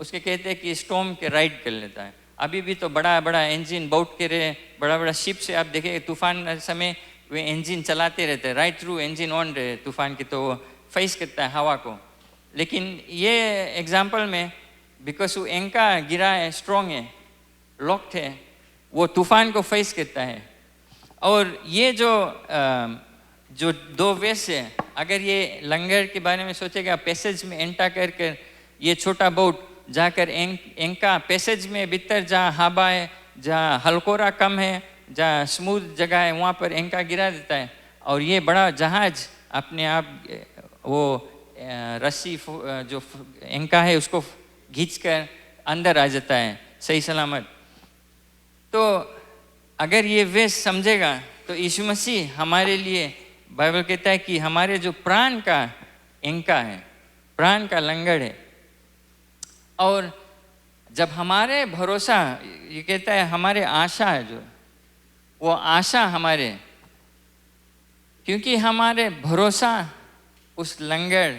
उसके कहते हैं कि स्टॉर्म के राइड कर लेता है। अभी भी तो बड़ा बड़ा इंजन बोट के रहे, बड़ा बड़ा शिप से आप देखें तूफान समय वे इंजन चलाते रहते हैं, राइट थ्रू इंजन ऑन रहे तूफान की, तो वो फेस करता है हवा को। लेकिन ये एग्जाम्पल में बिकॉज वो एंका गिरा है, स्ट्रॉन्ग है, लॉक्ड है, वो तूफान को फेस करता है। और ये जो दो वेस है, अगर ये लंगर के बारे में सोचेगा, पैसेज में एंटा कर ये छोटा बोट जाकर एंका पैसेज में भीतर जहाँ हवा है, जहाँ हल्कोरा कम है, जहाँ स्मूथ जगह है, वहाँ पर एंका गिरा देता है, और ये बड़ा जहाज अपने आप वो रस्सी जो एंका है उसको खींचकर अंदर आ जाता है सही सलामत। तो अगर ये वेस समझेगा तो यीशु मसीह हमारे लिए, बाइबल कहता है कि हमारे जो प्राण का एंका है, प्राण का लंगड़ है। और जब हमारे भरोसा, ये कहता है हमारे आशा है, जो वो आशा हमारे, क्योंकि हमारे भरोसा उस लंगड़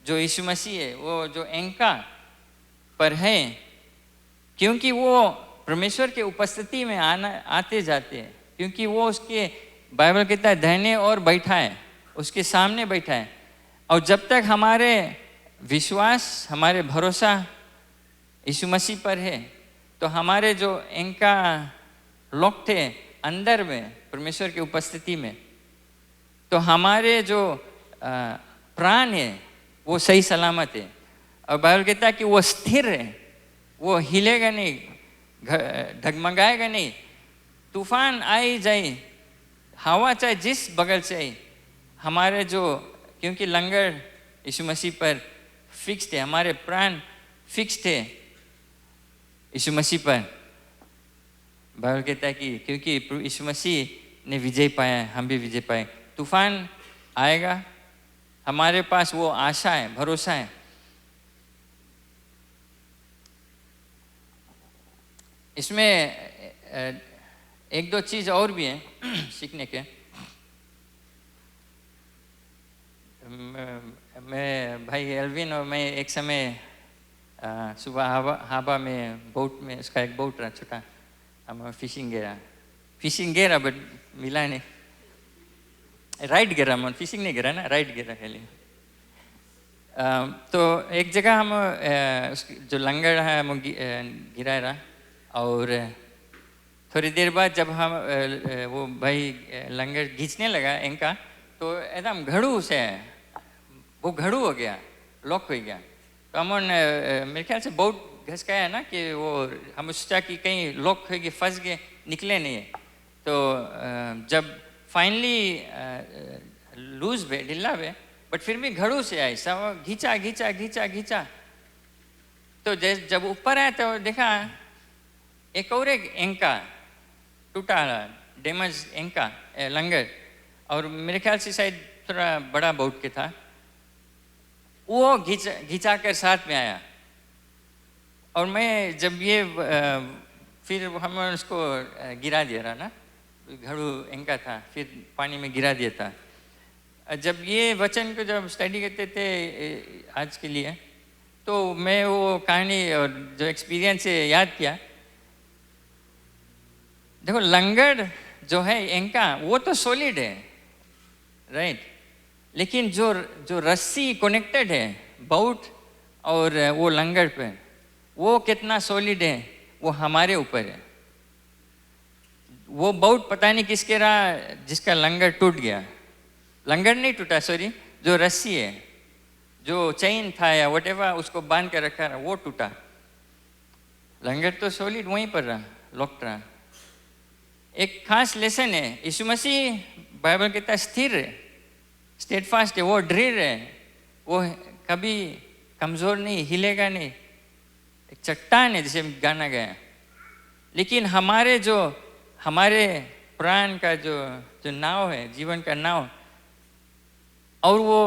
जो यीशु मसीह है, वो जो एंका पर है, क्योंकि वो परमेश्वर के उपस्थिति में आते जाते हैं, क्योंकि वो उसके, बाइबल कहता है दाहिने और बैठा है, उसके सामने बैठा है। और जब तक हमारे विश्वास, हमारे भरोसा यीशु मसीह पर है, तो हमारे जो एंका लॉक्ड है अंदर में परमेश्वर की उपस्थिति में, तो हमारे जो प्राण है वो सही सलामत है। और बाइबल कहता है कि वो स्थिर है, वो हिलेगा नहीं, डगमगाएगा नहीं। तूफान आई जाए, हवा चाहे जिस बगल से आई, हमारे जो, क्योंकि लंगर यीशु मसीह पर फिक्स थे, हमारे प्राण फिक्स थे यीशु मसीह पर। बाइबल कहता है कि क्योंकि यीशु मसीह ने विजय पाया है, हम भी विजय पाए। तूफान आएगा, हमारे पास वो आशा है, भरोसा है। इसमें एक दो चीज और भी हैं सीखने के। मैं भाई एल्विन और मैं एक समय सुबह हाबा में बोट में, उसका एक बोट रहा छोटा, हम फिशिंग गेरा बट मिला नहीं, राइड गिरा, मन फिशिंग नहीं गिरा ना, राइड गिरा खाली। तो एक जगह हम जो लंगर है वो गिरा रहा, और थोड़ी देर बाद जब हम वो भाई लंगर खींचने लगा इनका, तो एकदम घड़ू से वो घड़ू हो गया, लॉक हो गया। तो हम मेरे ख्याल से बहुत घसकाया ना कि वो हम सोचा कि कहीं लॉक हो गए, फंस गए, निकले नहीं है। तो जब फाइनली लूज हुए, ढीला हुए, बट फिर भी घड़ू से आई, सब घींचा घींचा घींचा घींचा। तो जब ऊपर आया तो देखा एक और एक एंका टूटा, डैमेज एंका लंगर, और मेरे ख्याल से शायद थोड़ा बड़ा बोट के था, वो घिंचा कर साथ में आया। और मैं जब ये फिर हम उसको गिरा दिया रहा ना, घड़ू एंका था, फिर पानी में गिरा दिया था। जब ये वचन को जब स्टडी करते थे आज के लिए, तो मैं वो कहानी और जो एक्सपीरियंस है याद किया। देखो लंगर जो है एंका, वो तो सॉलिड है, राइट, लेकिन जो रस्सी कनेक्टेड है बोट और वो लंगर पे, वो कितना सॉलिड है वो हमारे ऊपर है। वो बोट पता नहीं किसके रहा जिसका लंगर टूट गया, लंगर नहीं टूटा, सॉरी, जो रस्सी है, जो चेन था या व्हाटएवर उसको बांध कर रखा रहा, वो टूटा। लंगर तो सॉलिड वहीं पर रहा, लॉक्ड रहा। एक खास लेसन है, यीशु मसीह बाइबल कहता है स्थिर है, स्टेडफास्ट है, वो दृढ़ है, वो कभी कमजोर नहीं, हिलेगा नहीं, एक चट्टान है जैसे गाना गया। लेकिन हमारे प्राण का जो नाव है, जीवन का नाव, और वो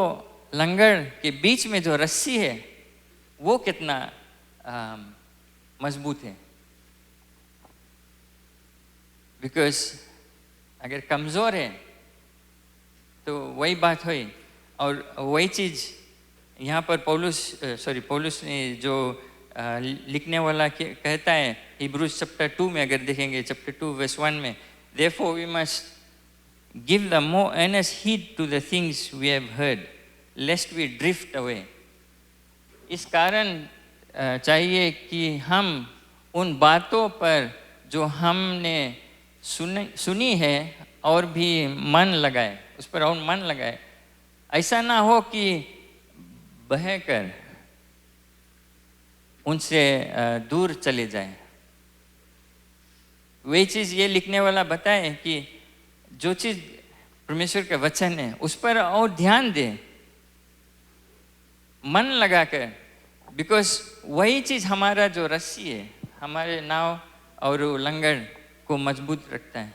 लंगर के बीच में जो रस्सी है वो कितना मजबूत है। बिकॉज अगर कमजोर है तो वही बात हुई। और वही चीज यहाँ पर पौलुस ने जो लिखने वाला कहता है हिब्रूज चैप्टर 2 में, अगर देखेंगे चैप्टर 2 वर्स 1 में, therefore we must give the more earnest heed to the things we have heard lest we drift away। इस कारण चाहिए कि हम उन बातों पर जो हमने सुनी है और भी मन लगाए, उस पर और मन लगाए। ऐसा ना हो कि बहकर उनसे दूर चले जाए। वही चीज ये लिखने वाला बताए कि जो चीज परमेश्वर का वचन है उस पर और ध्यान दे, मन लगाकर, बिकॉज वही चीज हमारा जो रस्सी है, हमारे नाव और लंगर को मजबूत रखता है।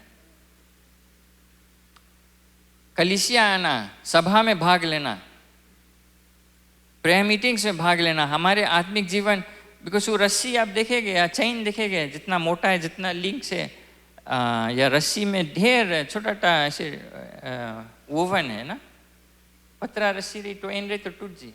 कलीसिया आना, सभा में भाग लेना, प्रेयर मीटिंग्स में भाग लेना, हमारे आत्मिक जीवन, बिकॉज वो रस्सी आप देखेंगे या चेन देखेंगे, जितना मोटा है, जितना लिंक से या रस्सी में ढेर छोटा सा ऐसे वोवन है ना, पतरा रस्सी रही तो इन रही तो टूट जी।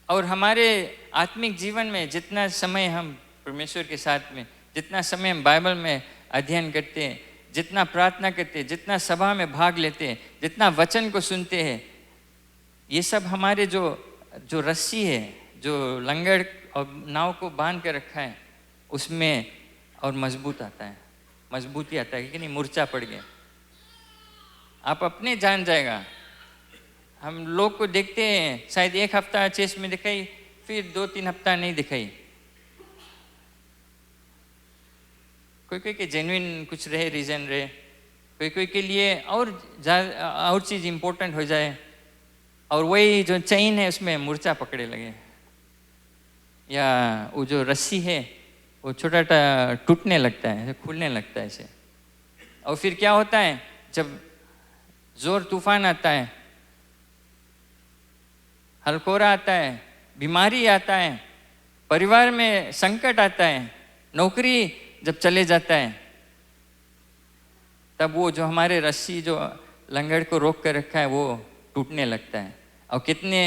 और हमारे आत्मिक जीवन में जितना समय हम परमेश्वर के साथ में, जितना समय हम बाइबल में अध्ययन करते हैं, जितना प्रार्थना करते हैं, जितना सभा में भाग लेते हैं, जितना वचन को सुनते हैं, ये सब हमारे जो रस्सी है, जो लंगर और नाव को बांध कर रखा है, उसमें और मजबूती आता है कि नहीं, मूर्छा पड़ गया। आप अपने जान जाएगा। हम लोग को देखते हैं, शायद एक हफ्ता चेस्ट में दिखाई, फिर 2-3 हफ्ता नहीं दिखाई। कोई कोई के जेन्युइन कुछ रहे, रीज़न रहे, कोई कोई के लिए और चीज़ इम्पोर्टेंट हो जाए और वही जो चेन है उसमें मूर्छा पकड़े लगे, या वो जो रस्सी है वो छोटा टूटने लगता है, खुलने लगता है ऐसे। और फिर क्या होता है, जब जोर तूफान आता है, हलकोरा आता है, बीमारी आता है, परिवार में संकट आता है, नौकरी जब चले जाता है, तब वो जो हमारे रस्सी जो लंगड़ को रोक कर रखा है वो टूटने लगता है। और कितने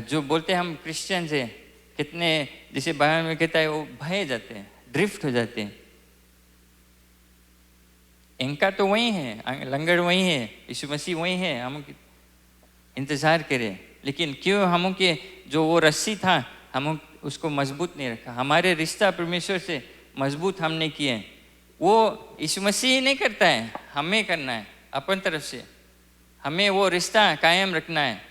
जो बोलते हैं हम क्रिश्चियंस हैं, कितने जिसे बाइबल में कहता है वो भय जाते हैं, ड्रिफ्ट हो जाते हैं। इनका तो वही है, लंगड़ वही है, यीशु मसीह वही है, हम इंतजार करें। लेकिन क्यों हम के जो वो रस्सी था हम उसको मजबूत नहीं रखा, हमारे रिश्ता परमेश्वर से मजबूत हम नहीं किए। वो यीशु मसीह नहीं करता है, हमें करना है अपन तरफ से, हमें वो रिश्ता कायम रखना है।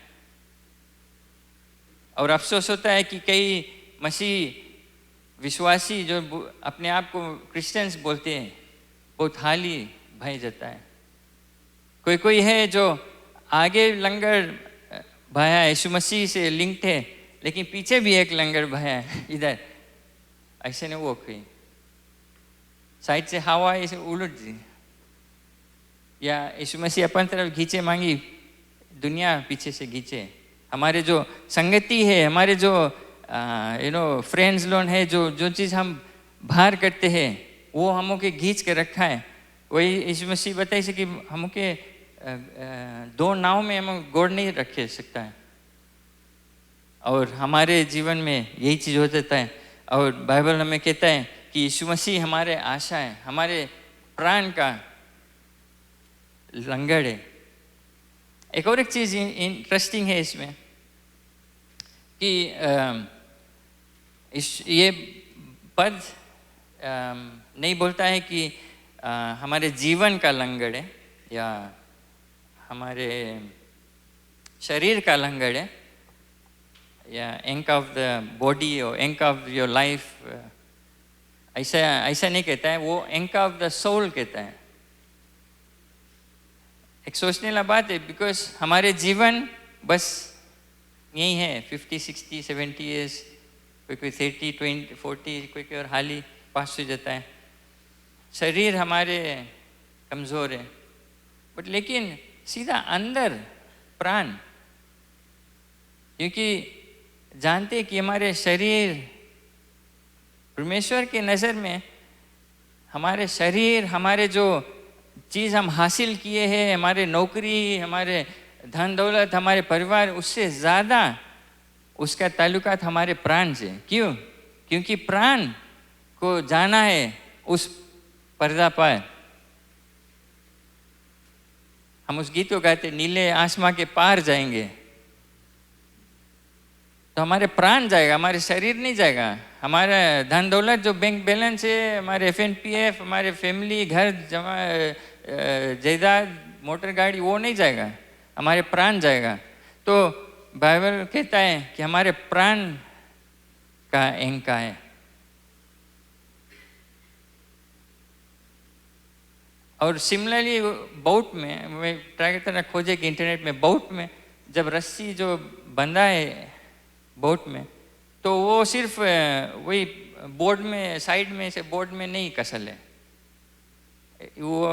और अफसोस होता है कि कई मसीह विश्वासी जो अपने आप को क्रिश्चियंस बोलते हैं, बहुत हाल ही भय जाता है। कोई कोई है जो आगे लंगर भाया यीशु मसीह से लिंक्ड है, लेकिन पीछे भी एक लंगर भाया है इधर, ऐसे नहीं वो कोई साइड से हवा ऐसे उलट दी, या यीशु मसीह अपन तरफ खींचे मांगी, दुनिया पीछे से खींचे। हमारे जो संगति है, हमारे जो फ्रेंड्स लोन है, जो चीज़ हम बाहर करते हैं वो हम के खींच के रखा है। वही यीशु मसीह बताई से कि हम के दो नाव में हम गोड़ नहीं रखे सकता है, और हमारे जीवन में यही चीज़ हो जाता है। और बाइबल हमें कहता है कि यीशु मसीह हमारे आशा है, हमारे प्राण का लंगड़ है। एक और एक चीज़ इंटरेस्टिंग है इसमें कि ये पद नहीं बोलता है कि हमारे जीवन का लंगड़ है या हमारे शरीर का लंगड़ है, या एंक ऑफ द बॉडी और एंक ऑफ योर लाइफ, ऐसा नहीं कहता है, वो एंक ऑफ द सोल कहता है। एक सोचने वाला बात है, बिकॉज हमारे जीवन बस यही है 50, 60, 70 ईयर्स, कोई 30, 20, 40, कोई और हाल ही पास हो जाता है। शरीर हमारे कमज़ोर है, बट लेकिन सीधा अंदर प्राण, क्योंकि जानते कि हमारे शरीर परमेश्वर की नज़र में, हमारे शरीर, हमारे जो चीज़ हम हासिल किए हैं, हमारे नौकरी, हमारे धन दौलत, हमारे परिवार, उससे ज़्यादा उसका ताल्लुकात हमारे प्राण से। क्यों? क्योंकि प्राण को जाना है उस पर्दा पार। हम उस गीत को गाते, नीले आसमां के पार जाएंगे, तो हमारे प्राण जाएगा, हमारे शरीर नहीं जाएगा। हमारा धन दौलत जो बैंक बैलेंस है, हमारे FNPF, हमारे फैमिली, घर जमा, जायदाद, मोटर गाड़ी, वो नहीं जाएगा, हमारे प्राण जाएगा। तो बाइबल कहता है कि हमारे प्राण का एंका है। और सिमिलरली बोट में, मैं ट्राई करता था खोजे कि इंटरनेट में, बोट में जब रस्सी जो बंधा है बोट में, तो वो सिर्फ वही बोर्ड में, साइड में से बोर्ड में नहीं कसल है, वो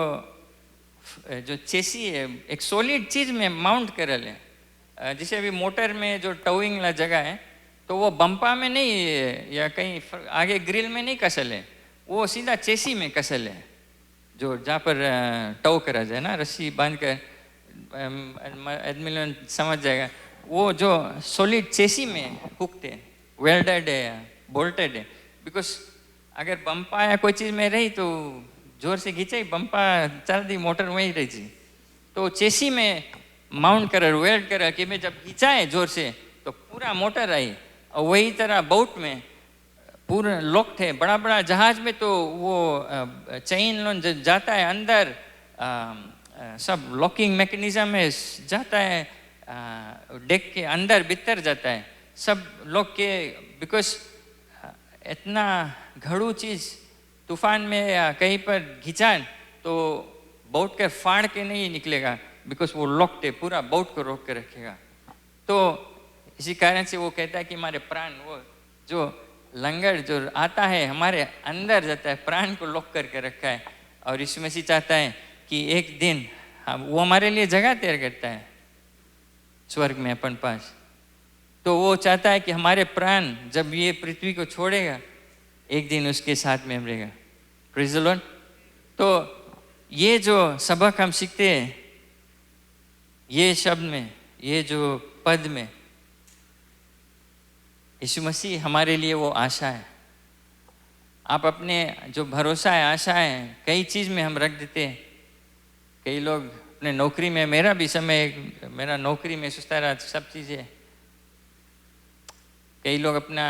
जो चेसी है एक सॉलिड चीज़ में माउंट करल है। जैसे अभी मोटर में जो टोइंग ला जगह है, तो वो बम्पा में नहीं या कहीं आगे ग्रिल में नहीं कसल है, वो सीधा चेसी में कसल है, जो जहाँ पर टो करा जाए ना, रस्सी बांध कर, आदमी समझ जाएगा। वो जो सॉलिड चेसी में हुक्ड है, वेल्डेड है या बोल्टेड है, बिकॉज अगर बम्पा या कोई चीज़ में रही तो जोर से खींचे, बम्पा चल दी, मोटर वहीं रही थी। तो चेसी में माउंट कर, वेल्ड कर कि मैं जब खींचाए जोर से तो पूरा मोटर आई। और वही तरह बोट में पूरा लॉक्ड है, बड़ा बड़ा जहाज में तो वो चेन लोन जाता है अंदर, सब लॉकिंग मैकेनिज्म है, जाता है डेक के अंदर भीतर जाता है, सब लोग के, बिकॉज इतना घड़ू चीज़ तूफान में या कहीं पर घिंचा तो बोट के फाड़ के नहीं निकलेगा, बिकॉज वो लॉक्ड है, पूरा बोट को रोक के रखेगा। तो इसी कारण से वो कहता है कि हमारे प्राण, वो जो लंगर जो आता है हमारे अंदर जाता है, प्राण को लॉक करके रखा है। और यीशु मसीह चाहता है कि एक दिन वो हमारे लिए जगह तैयार करता है स्वर्ग में अपन पास। तो वो चाहता है कि हमारे प्राण जब ये पृथ्वी को छोड़ेगा, एक दिन उसके साथ में रहेगा। Praise the Lord. तो ये जो सबक हम सीखते हैं, ये शब्द में, ये जो पद में, यीशु मसीह हमारे लिए वो आशा है। आप अपने जो भरोसा है, आशा है, कई चीज़ में हम रख देते हैं। कई लोग अपने नौकरी में, मेरा भी समय, मेरा नौकरी में सोचता रहा सब चीज़ें। कई लोग अपना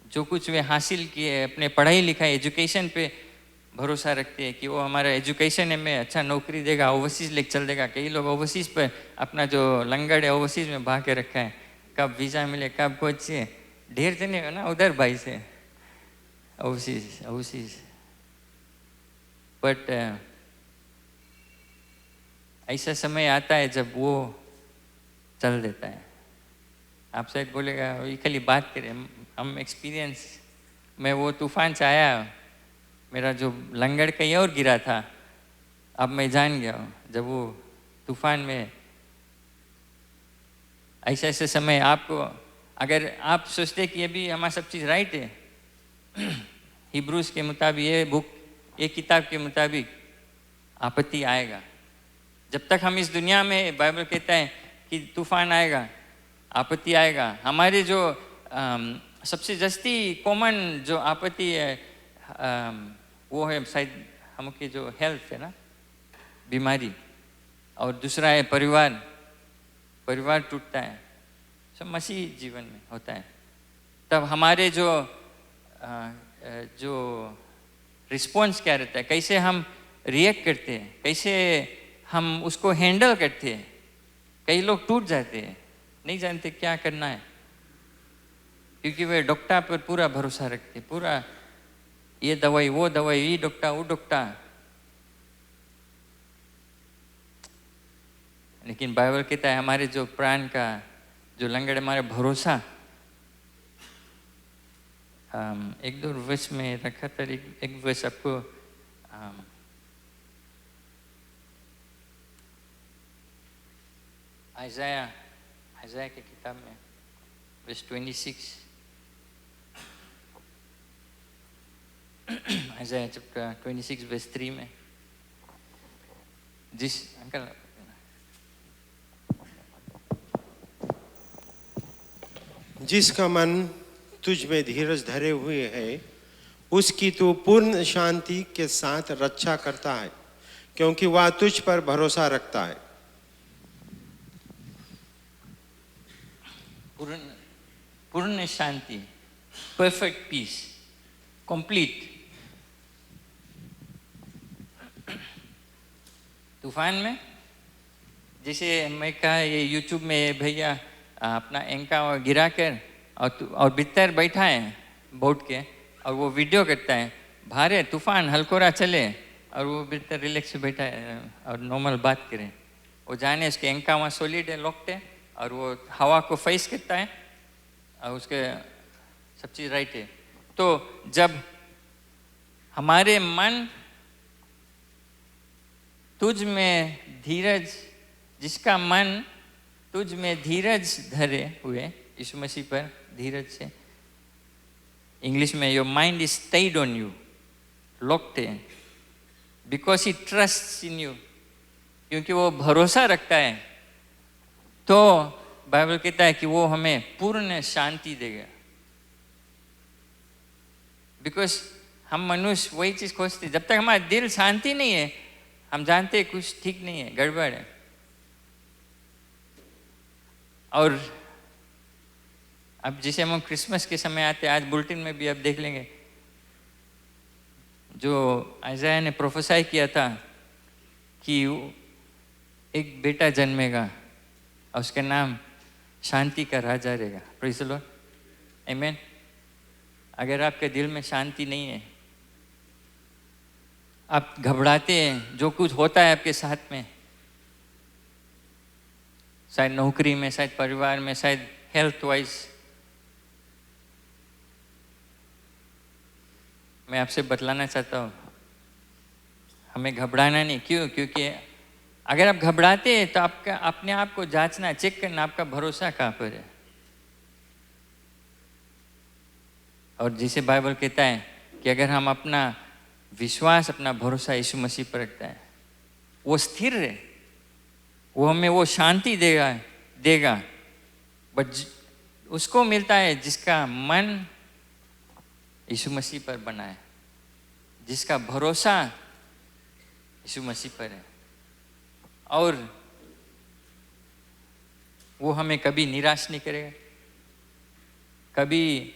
जो कुछ वे हासिल किए, अपने पढ़ाई लिखाई, एजुकेशन पे भरोसा रखते हैं कि वो हमारा एजुकेशन में अच्छा नौकरी देगा, ओवरसीज लेके चल देगा। कई लोग ओवरसीज पर अपना जो लंगड़ है ओवरसीज में बहा के रखा है, कब वीज़ा मिले, कब कुछ। ढेर जने हो ना उधर भाई से ओवरसीज। बट ऐसा समय आता है जब वो चल देता है। आप शायद बोलेगा ये खाली बात करें, हम एक्सपीरियंस। मैं वो तूफान से आया, मेरा जो लंगड़ कहीं और गिरा था, अब मैं जान गया हूँ। जब वो तूफान में ऐसे समय आपको, अगर आप सोचते कि अभी हमारा सब चीज़ राइट है, हिब्रूज के मुताबिक, ये बुक, ये किताब के मुताबिक आपत्ति आएगा। जब तक हम इस दुनिया में, बाइबल कहता है कि तूफान आएगा, आपत्ति आएगा। हमारे जो सबसे जस्ती कॉमन जो आपत्ति है वो है शायद हमके जो हेल्थ है ना, बीमारी, और दूसरा है परिवार टूटता है। सब मसीह जीवन में होता है। तब हमारे जो रिस्पॉन्स क्या रहता है, कैसे हम रिएक्ट करते हैं, कैसे हम उसको हैंडल करते हैं। कई लोग टूट जाते हैं, नहीं जानते क्या करना है, क्योंकि वे डॉक्टर पर पूरा भरोसा रखते, पूरा ये दवाई, वो दवाई, ये डॉक्टर, वो डॉक्टर। लेकिन बाइबल कहता है हमारे जो प्राण का जो लंगड़, हमारे भरोसा, एक दो वर्ष में रखा था, एक वर्ष आपको आइज़ाया की किताब में वर्ष 26, आइज़ाया चैप्टर 26 वर्ष 3 में, जिस अंकल जिसका मन तुझ में धीरज धरे हुए है, उसकी तू पूर्ण शांति के साथ रक्षा करता है, क्योंकि वह तुझ पर भरोसा रखता है। पूर्ण शांति, परफेक्ट पीस, कंप्लीट। तूफान में जैसे मैं कहा, ये यूट्यूब में भैया अपना एंका गिरा कर और भीतर बैठा है बोट के, और वो वीडियो करता है, भारे तूफान हल्कोरा चले और वो भीतर रिलैक्स से बैठा है और नॉर्मल बात करें। वो जाने उसके एंका वहाँ सॉलिड है, लॉक्ड है, और वो हवा को फेस करता है और उसके सब चीज़ राइट है। तो जब हमारे मन तुझ में धीरज, जिसका मन तुझ में धीरज धरे हुए, यीशु मसीह पर धीरज से, इंग्लिश में your mind is stayed on you, locked है, because he trust in you, क्योंकि वो भरोसा रखता है। तो बाइबल कहता है कि वो हमें पूर्ण शांति देगा। बिकॉज हम मनुष्य वही चीज़ खोजते, जब तक हमारा दिल शांति नहीं है, हम जानते हैं कुछ ठीक नहीं है, गड़बड़ है। और अब जैसे हम क्रिसमस के समय आते हैं, आज बुलेटिन में भी आप देख लेंगे, जो आइज़ाया ने प्रोफेसाई किया था कि एक बेटा जन्मेगा और उसका नाम शांति का राजा रहेगा। प्रेज़ द लॉर्ड, आमीन। अगर आपके दिल में शांति नहीं है, आप घबराते हैं, जो कुछ होता है आपके साथ में, शायद नौकरी में, शायद परिवार में, शायद हेल्थ वाइज, मैं आपसे बतलाना चाहता हूँ हमें घबराना नहीं। क्यों? क्योंकि अगर आप घबराते हैं तो आपका अपने आप को जांचना, चेक करना, आपका भरोसा कहाँ पर है। और जिसे बाइबल कहता है कि अगर हम अपना विश्वास, अपना भरोसा यीशु मसीह पर रखता है, वो स्थिर है, वो हमें वो शांति देगा। बट उसको मिलता है जिसका मन यीशु मसीह पर बना है, जिसका भरोसा यीशु मसीह पर है। और वो हमें कभी निराश नहीं करेगा, कभी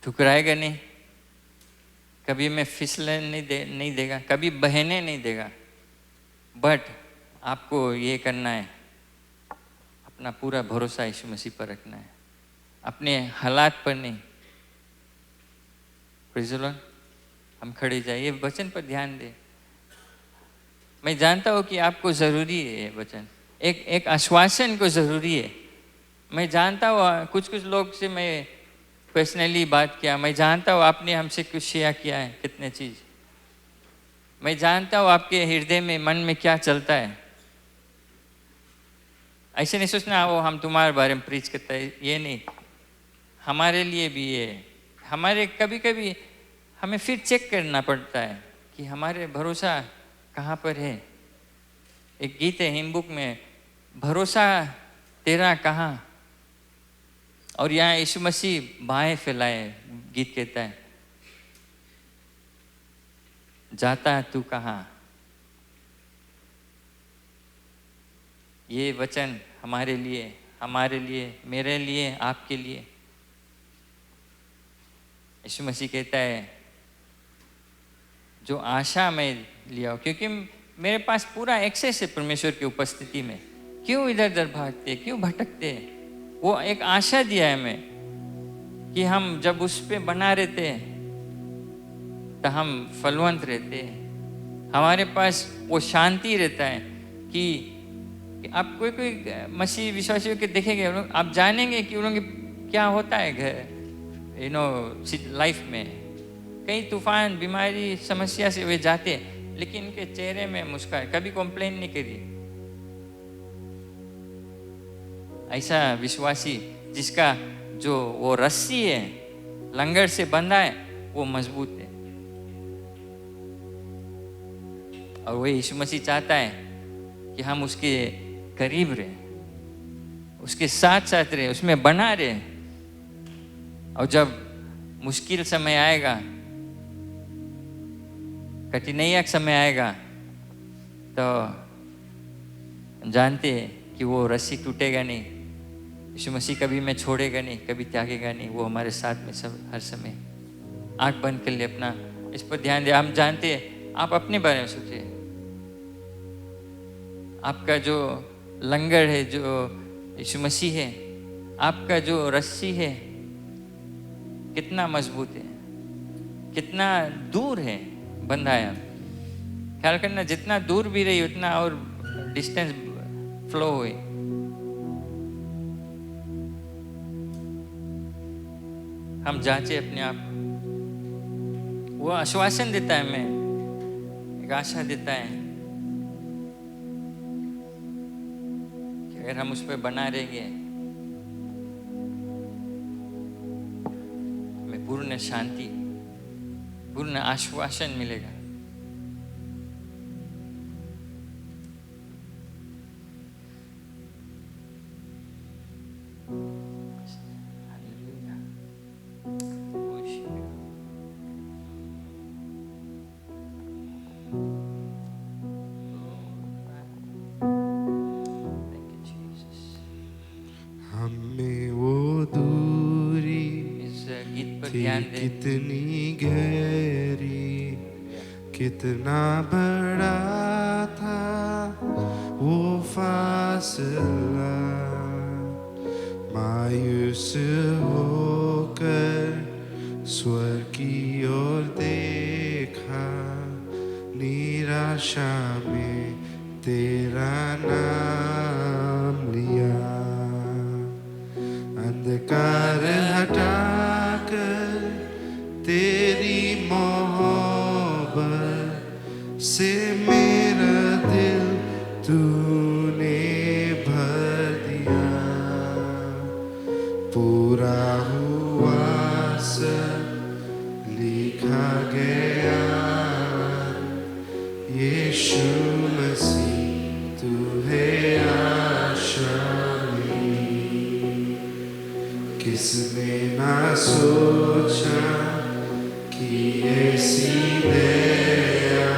ठुकराएगा नहीं, कभी हमें फिसलन नहीं देगा, कभी बहने नहीं देगा। बट आपको ये करना है, अपना पूरा भरोसा यीशु मसीह पर रखना है, अपने हालात पर नहीं। Praise the Lord. हम खड़े जाइए, वचन पर ध्यान दें। मैं जानता हूँ कि आपको ज़रूरी है ये वचन, एक आश्वासन को ज़रूरी है। मैं जानता हूँ कुछ लोग से मैं पर्सनली बात किया, मैं जानता हूँ आपने हमसे कुछ शेयर किया है, कितने चीज़। मैं जानता हूँ आपके हृदय में, मन में क्या चलता है। ऐसे नहीं सोचना वो हम तुम्हारे बारे में प्रीच करता है, ये नहीं। हमारे लिए भी ये, हमारे कभी कभी हमें फिर चेक करना पड़ता है कि हमारे भरोसा कहाँ पर है। एक गीत है हिम बुक में, भरोसा तेरा कहाँ। और यहाँ यीशु मसीह बाहें फैलाए, गीत कहता है, जाता तू कहाँ। ये वचन हमारे लिए, मेरे लिए, आपके लिए। यीशु मसीह कहता है जो आशा मैं लिया हो, क्योंकि मेरे पास पूरा एक्सेस है परमेश्वर की उपस्थिति में। क्यों इधर उधर भागते, क्यों भटकते? वो एक आशा दिया है हमें कि हम जब उस पे बना रहते तो हम फलवंत रहते हैं। हमारे पास वो शांति रहता है कि आप कोई मसीह विश्वासियों के देखेंगे, आप जानेंगे कि उन्होंने क्या होता है घर लाइफ में। कई तूफान, बीमारी, समस्या से वे जाते हैं, लेकिन इनके चेहरे में मुस्कान, कभी कंप्लेन नहीं करी। ऐसा विश्वासी जिसका जो वो रस्सी है, लंगर से बंधा है, वो मजबूत है। और वो यीशु मसीह चाहता है कि हम उसके करीब रहे, उसके साथ साथ रहे, उसमें बना रहे। और जब मुश्किल समय आएगा, कठिनाई का समय आएगा, तो जानते हैं कि वो रस्सी टूटेगा नहीं। यीशु मसीह कभी मैं छोड़ेगा नहीं, कभी त्यागेगा नहीं। वो हमारे साथ में सब हर समय। आंख बंद कर ले, अपना इस पर ध्यान दे। हम जानते हैं, आप अपने बारे में सोचिए। आपका जो लंगर है, जो यीशु मसीह है, आपका जो रस्सी है, कितना मजबूत है, कितना दूर है बंधा है। ख्याल करना, जितना दूर भी रही उतना और डिस्टेंस फ्लो हुई। हम जांचे अपने आप। वो आश्वासन देता है, हमें एक आशा देता है कि अगर हम उस पर बना रहेंगे, हमें पूर्ण शांति, पूर्ण आश्वासन मिलेगा। कितनी गहरी, कितना बड़ा था वो फासला। मायूस होकर स्वर्ग की ओर देखा, आशा में तेरा नाम लिया, अंधकार हटाकर तेरी मोहब्बत से मेरा दिल तूने भर दिया। पूरा हुआ सब लिखा गया, यीशु मसीह तू है आशा मेरी। किसने ना सोचा कि ऐसी दया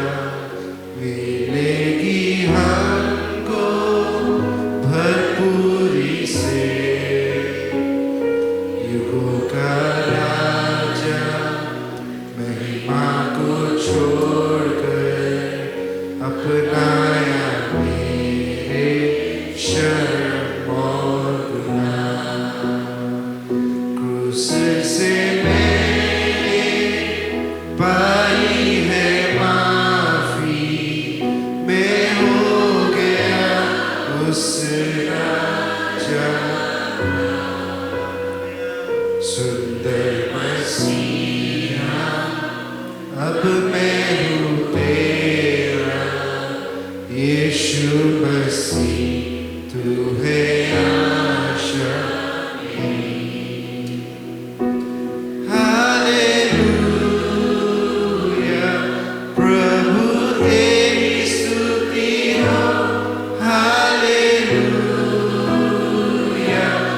मिलेगी हमको भरपूरी से। युगों का राजा महिमा को छोड़कर अपनाया मेरे शर्म और गुनाह। क्रूस से मैंने पाई है माफी, मैं हो गया उस राजा। सुंदर मसीहा अब मैं हूँ तेरा, यीशु मसीह तू है आशा मेरी। हालेलुया प्रभु तेरी स्तुति हो, हालेलुया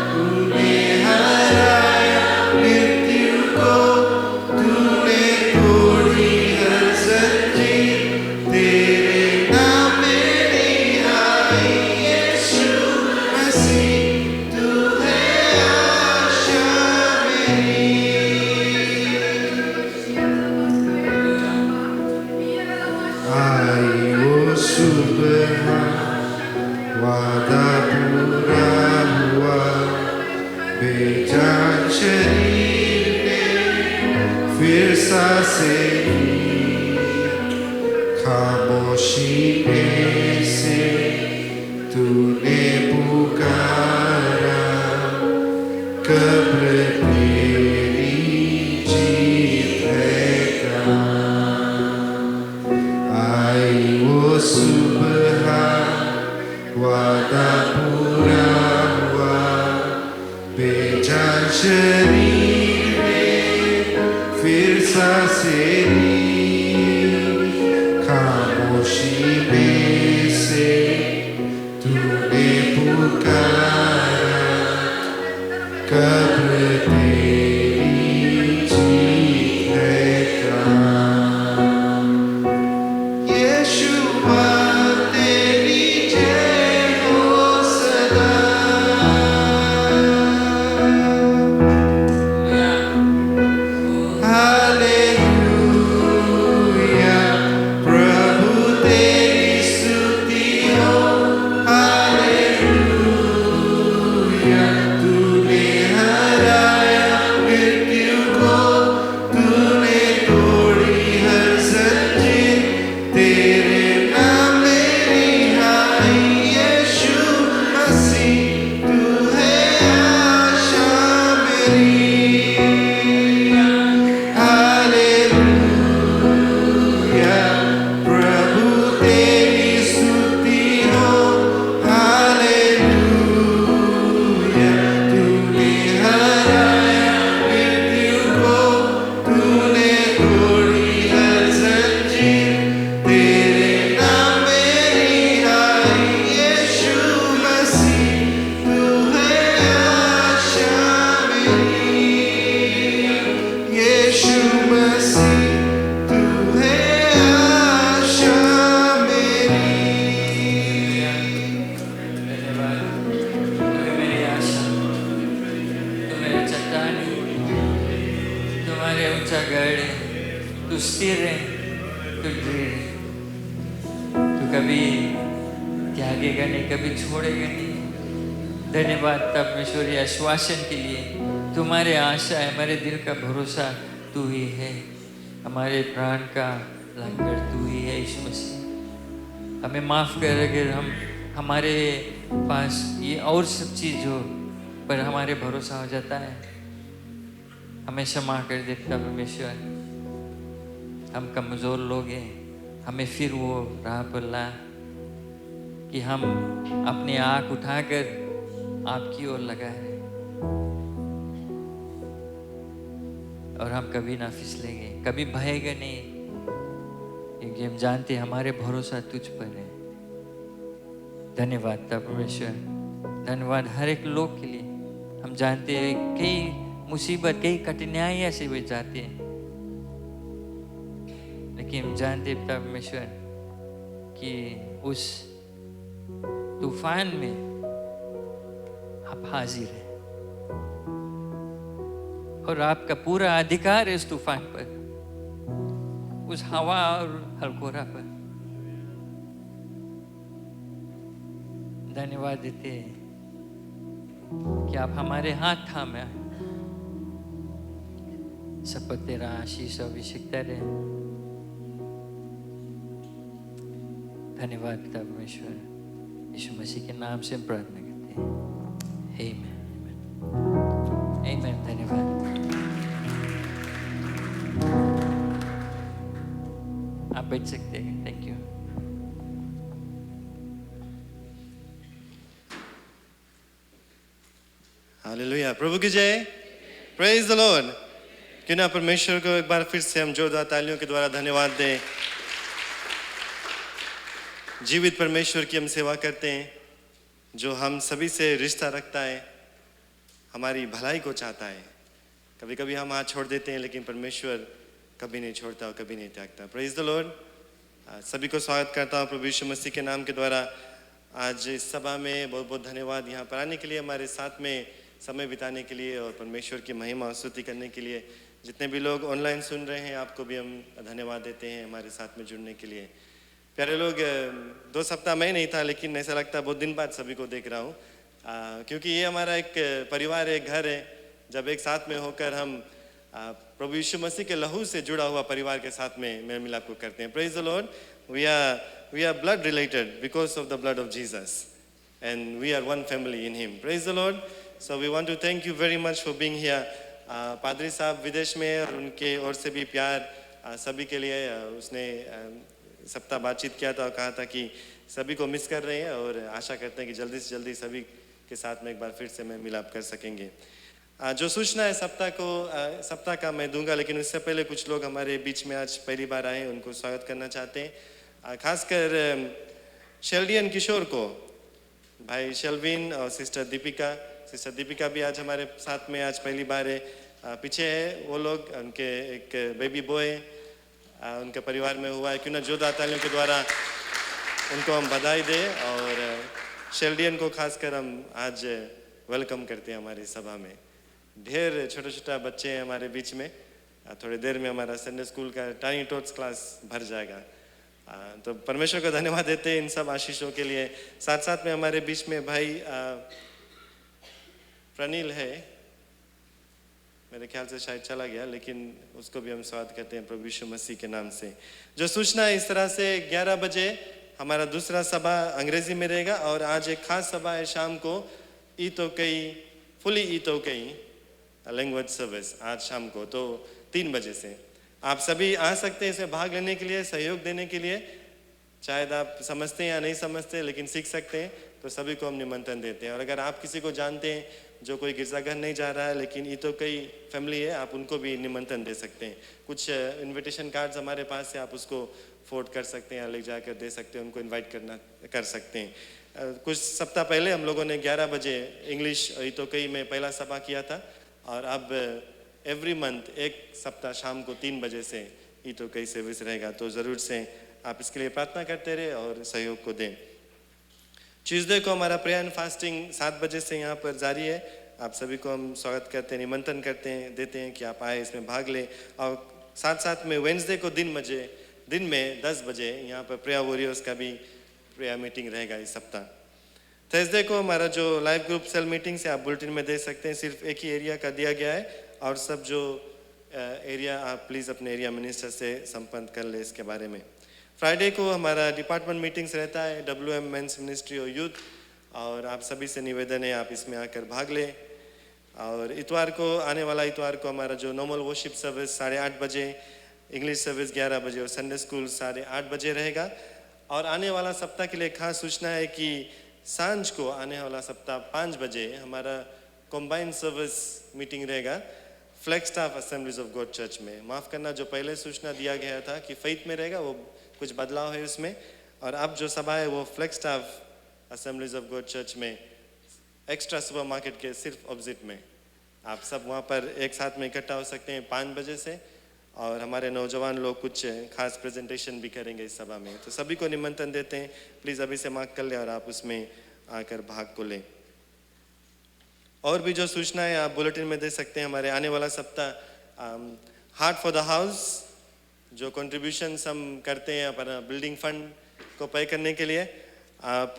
तूने हराया मृत्यु को, तूने तोड़ी हर जंजीर, तेरे नाम में रिहाई यीशु मसीह तू है आशा मेरी। आई वो सुबह वादा पूरा हुआ, बेजान शरीर ने फिर सांसें ली। खामोशी में से तूने पुकारा, कब्र तेरी जीत है कहाँ। आई वो सुबह वादा पूरा हुआ, बेजान शरीर ने फिर सांसें ली। खामोशी में से तूने पुकारा, कब्र तेरी जीत है कहाँ। यीशुआ तेरी जय हो सदा। हालेलुया प्रभु तेरी स्तुति हो, हालेलुया तूने हराया मृत्यु को, तूने तोड़ी हर जंजीर, तेरे नाम में रिहाई यीशु मसीह तू है आशा मेरी। हालेलुया प्रभु तेरी स्तुति हो, हालेलुया तूने हराया मृत्यु को, तूने तोड़ी हर जंजीर, तेरे नाम में रिहाई यीशु मसीह तू है आशा मेरी। यीशु मसीह तू है आशा मेरी। धन्यवाद, तू है मेरी आशा, तू मेरी चट्टानी, तुम्हारे ऊंचा गढ़ है, तू स्थिर है, तू दृढ़ है, तू कभी त्यागेगा नहीं, कभी छोड़ेगा नहीं। धन्यवाद परमेश्वरी आश्वासन के लिए। तुम्हारे आशा है, हमारे दिल का भरोसा तू ही है, हमारे प्राण का लंगर तू ही है यीशु मसीह। हमें माफ़ कर अगर हम हमारे पास ये और सब चीज़ हो पर हमारे भरोसा हो जाता है, हमें क्षमा कर दे पिता परमेश्वर। हम कमज़ोर लोग हैं, हमें फिर वो राह पर ला कि हम अपनी आँख उठाकर आपकी ओर लगाए और हम कभी ना फिसलेंगे, कभी भयेगा नहीं, क्योंकि हम जानते हैं हमारे भरोसा तुझ पर है। धन्यवाद पिता परमेश्वर, धन्यवाद हर एक लोग के लिए। हम जानते हैं कई मुसीबत, कई कठिनाइयाँ से वे जाते हैं, लेकिन हम जानते हैं पिता परमेश्वर कि उस तूफान में आप हाजिर हैं और आपका पूरा अधिकार है इस तूफान पर, उस हवा और हलकोरा पर। धन्यवाद देते हैं कि आप हमारे हाथ थामे सब पर तेरा आशीष और अभिषेकता रहे। धन्यवाद पिता परमेश्वर, यीशु मसीह के नाम से हम प्रार्थना करते हैं, आमीन, आमीन। धन्यवाद। आप बैठ सकते हैं। Thank you. हालेलुया, प्रभु की जय, प्रेज द लॉर्ड। क्यों ना परमेश्वर को एक बार फिर से हम जोरदार तालियों के द्वारा धन्यवाद दें। जीवित परमेश्वर की हम सेवा करते हैं, जो हम सभी से रिश्ता रखता है, हमारी भलाई को चाहता है। कभी कभी हम हाथ छोड़ देते हैं, लेकिन परमेश्वर कभी नहीं छोड़ता और कभी नहीं त्यागता। Praise the Lord. सभी को स्वागत करता हूँ प्रभु यीशु मसीह के नाम के द्वारा। आज इस सभा में बहुत बहुत धन्यवाद यहाँ पर आने के लिए, हमारे साथ में समय बिताने के लिए और परमेश्वर की महिमा और स्तुति करने के लिए। जितने भी लोग ऑनलाइन सुन रहे हैं, आपको भी हम धन्यवाद देते हैं हमारे साथ में जुड़ने के लिए। प्यारे लोग, 2 सप्ताह मैं नहीं था, लेकिन ऐसा लगता है बहुत दिन बाद सभी को देख रहा हूँ, क्योंकि ये हमारा एक परिवार है, एक घर है। जब एक साथ में होकर हम प्रभु यीशु मसीह के लहू से जुड़ा हुआ परिवार के साथ में मेल मिलाप को करते हैं। Praise the Lord. We are blood related because of the blood of Jesus, and we are one family in him. Praise the Lord. So we want to thank you very much for being here. पादरी साहब विदेश में, और उनके ओर से भी प्यार सभी के लिए। उसने सप्ताह बातचीत किया था और कहा था कि सभी को मिस कर रहे हैं और आशा करते हैं कि जल्दी से जल्दी सभी के साथ में एक बार फिर से मैं मिलाप कर सकेंगे। जो सूचना है सप्ताह का मैं दूंगा, लेकिन उससे पहले कुछ लोग हमारे बीच में आज पहली बार आए, उनको स्वागत करना चाहते हैं। खासकर शेल्डियन किशोर को, भाई शेल्विन और सिस्टर दीपिका भी आज हमारे साथ में आज पहली बार है। पीछे है वो लोग, उनके एक बेबी बॉय उनके परिवार में हुआ है। क्यों ना जोरदार तालियों के द्वारा उनको हम बधाई दें। और शेल्डियन को खासकर हम आज वेलकम करते हैं हमारी सभा में। ढेर छोटा बच्चे हैं हमारे बीच में। थोड़ी देर में हमारा संडे स्कूल का टाइनी टोट्स क्लास भर जाएगा। तो परमेश्वर को धन्यवाद देते हैं इन सब आशीषों के लिए। साथ साथ में हमारे बीच में भाई प्रनील है, मेरे ख्याल से शायद चला गया, लेकिन उसको भी हम स्वागत करते हैं प्रभु यीशु मसीह के नाम से। जो सूचना है इस तरह से, 11 बजे हमारा दूसरा सभा अंग्रेजी में रहेगा, और आज एक खास सभा है शाम को, फुली ईतोकई लैंग्वेज सर्विस आज शाम को, तो 3 बजे से आप सभी आ सकते हैं इसमें भाग लेने के लिए, सहयोग देने के लिए। शायद आप समझते हैं या नहीं समझते, लेकिन सीख सकते हैं, तो सभी को हम निमंत्रण देते हैं। और अगर आप किसी को जानते हैं जो कोई गिरजाघर नहीं जा रहा है, लेकिन ये तो कई फैमिली है, आप उनको भी निमंत्रण दे सकते हैं। कुछ इनविटेशन कार्ड्स हमारे पास है, आप उसको फोर्ड कर सकते हैं या ले जाकर दे सकते हैं, उनको इनवाइट कर सकते हैं। कुछ सप्ताह पहले हम लोगों ने 11 बजे इंग्लिश इतोकई में पहला सभा किया था, और अब एवरी मंथ एक सप्ताह शाम को 3 बजे से इतोकई सर्विस रहेगा। तो ज़रूर से आप इसके लिए प्रार्थना करते रहे और सहयोग को दें। ट्यूसडे को हमारा प्रेयर एंड फास्टिंग 7 बजे से यहाँ पर जारी है। आप सभी को हम स्वागत करते हैं, निमंत्रण देते हैं कि आप आए, इसमें भाग लें। और साथ साथ में वेडनेसडे को दिन में 10 बजे यहाँ पर प्रेयर वॉरियर्स का भी प्रेयर मीटिंग रहेगा इस सप्ताह। थर्सडे को हमारा जो लाइव ग्रुप सेल मीटिंग से आप बुलेटिन में देख सकते हैं, सिर्फ एक ही एरिया का दिया गया है, और सब जो एरिया आप प्लीज़ अपने एरिया मिनिस्टर से संपर्क कर ले इसके बारे में। फ्राइडे को हमारा डिपार्टमेंट मीटिंग्स रहता है, WM मेंस मिनिस्ट्री और यूथ, और आप सभी से निवेदन है आप इसमें आकर भाग लें। और इतवार को, आने वाला इतवार को हमारा जो नॉर्मल वर्शिप सर्विस 8:30 बजे, इंग्लिश सर्विस 11 बजे और संडे स्कूल 8:30 बजे रहेगा। और आने वाला सप्ताह के लिए खास सूचना है कि सांझ को आने वाला सप्ताह 5 बजे हमारा कॉम्बाइंड सर्विस मीटिंग रहेगा Flagstaff assemblies of God church में। माफ़ करना, जो पहले सूचना दिया गया था कि फेथ में रहेगा, वो कुछ बदलाव है उसमें। और अब जो सभा है वो Flagstaff assemblies of God church में, एक्स्ट्रा सुपर मार्केट के सिर्फ ऑपोजिट में। आप सब वहाँ पर एक साथ में इकट्ठा हो सकते हैं 5 बजे से। और हमारे नौजवान लोग कुछ खास प्रेजेंटेशन भी करेंगे इस सभा में, तो सभी को निमंत्रण देते हैं। प्लीज़ अभी से मार्क कर लें और आप उसमें आकर भाग को लें। और भी जो सूचना है आप बुलेटिन में दे सकते हैं। हमारे आने वाला सप्ताह हार्ट फॉर द हाउस, जो कंट्रीब्यूशंस हम करते हैं अपना बिल्डिंग फंड को पे करने के लिए, आप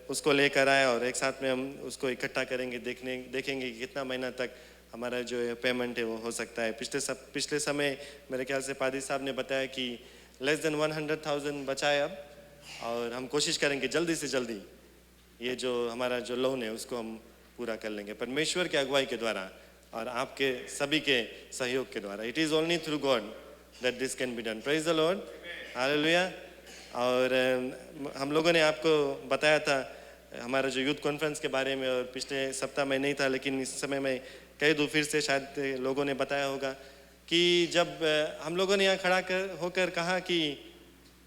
उसको लेकर आए और एक साथ में हम उसको इकट्ठा करेंगे, देखेंगे कि कितना महीना तक हमारा जो पेमेंट है वो हो सकता है। पिछले समय मेरे ख्याल से पादी साहब ने बताया कि लेस देन 100,000 बचा है अब, और हम कोशिश करेंगे जल्दी से जल्दी ये जो हमारा जो लोन है उसको हम पूरा कर लेंगे परमेश्वर के अगुवाई के द्वारा और आपके सभी के सहयोग के द्वारा। It is only through God that this can be done. Praise the Lord, hallelujah. और हम लोगों ने आपको बताया था हमारा जो यूथ कॉन्फ्रेंस के बारे में, और पिछले सप्ताह में नहीं था लेकिन इस समय में कह दूँ फिर से, शायद लोगों ने बताया होगा कि जब हम लोगों ने यहाँ खड़ा होकर कहा कि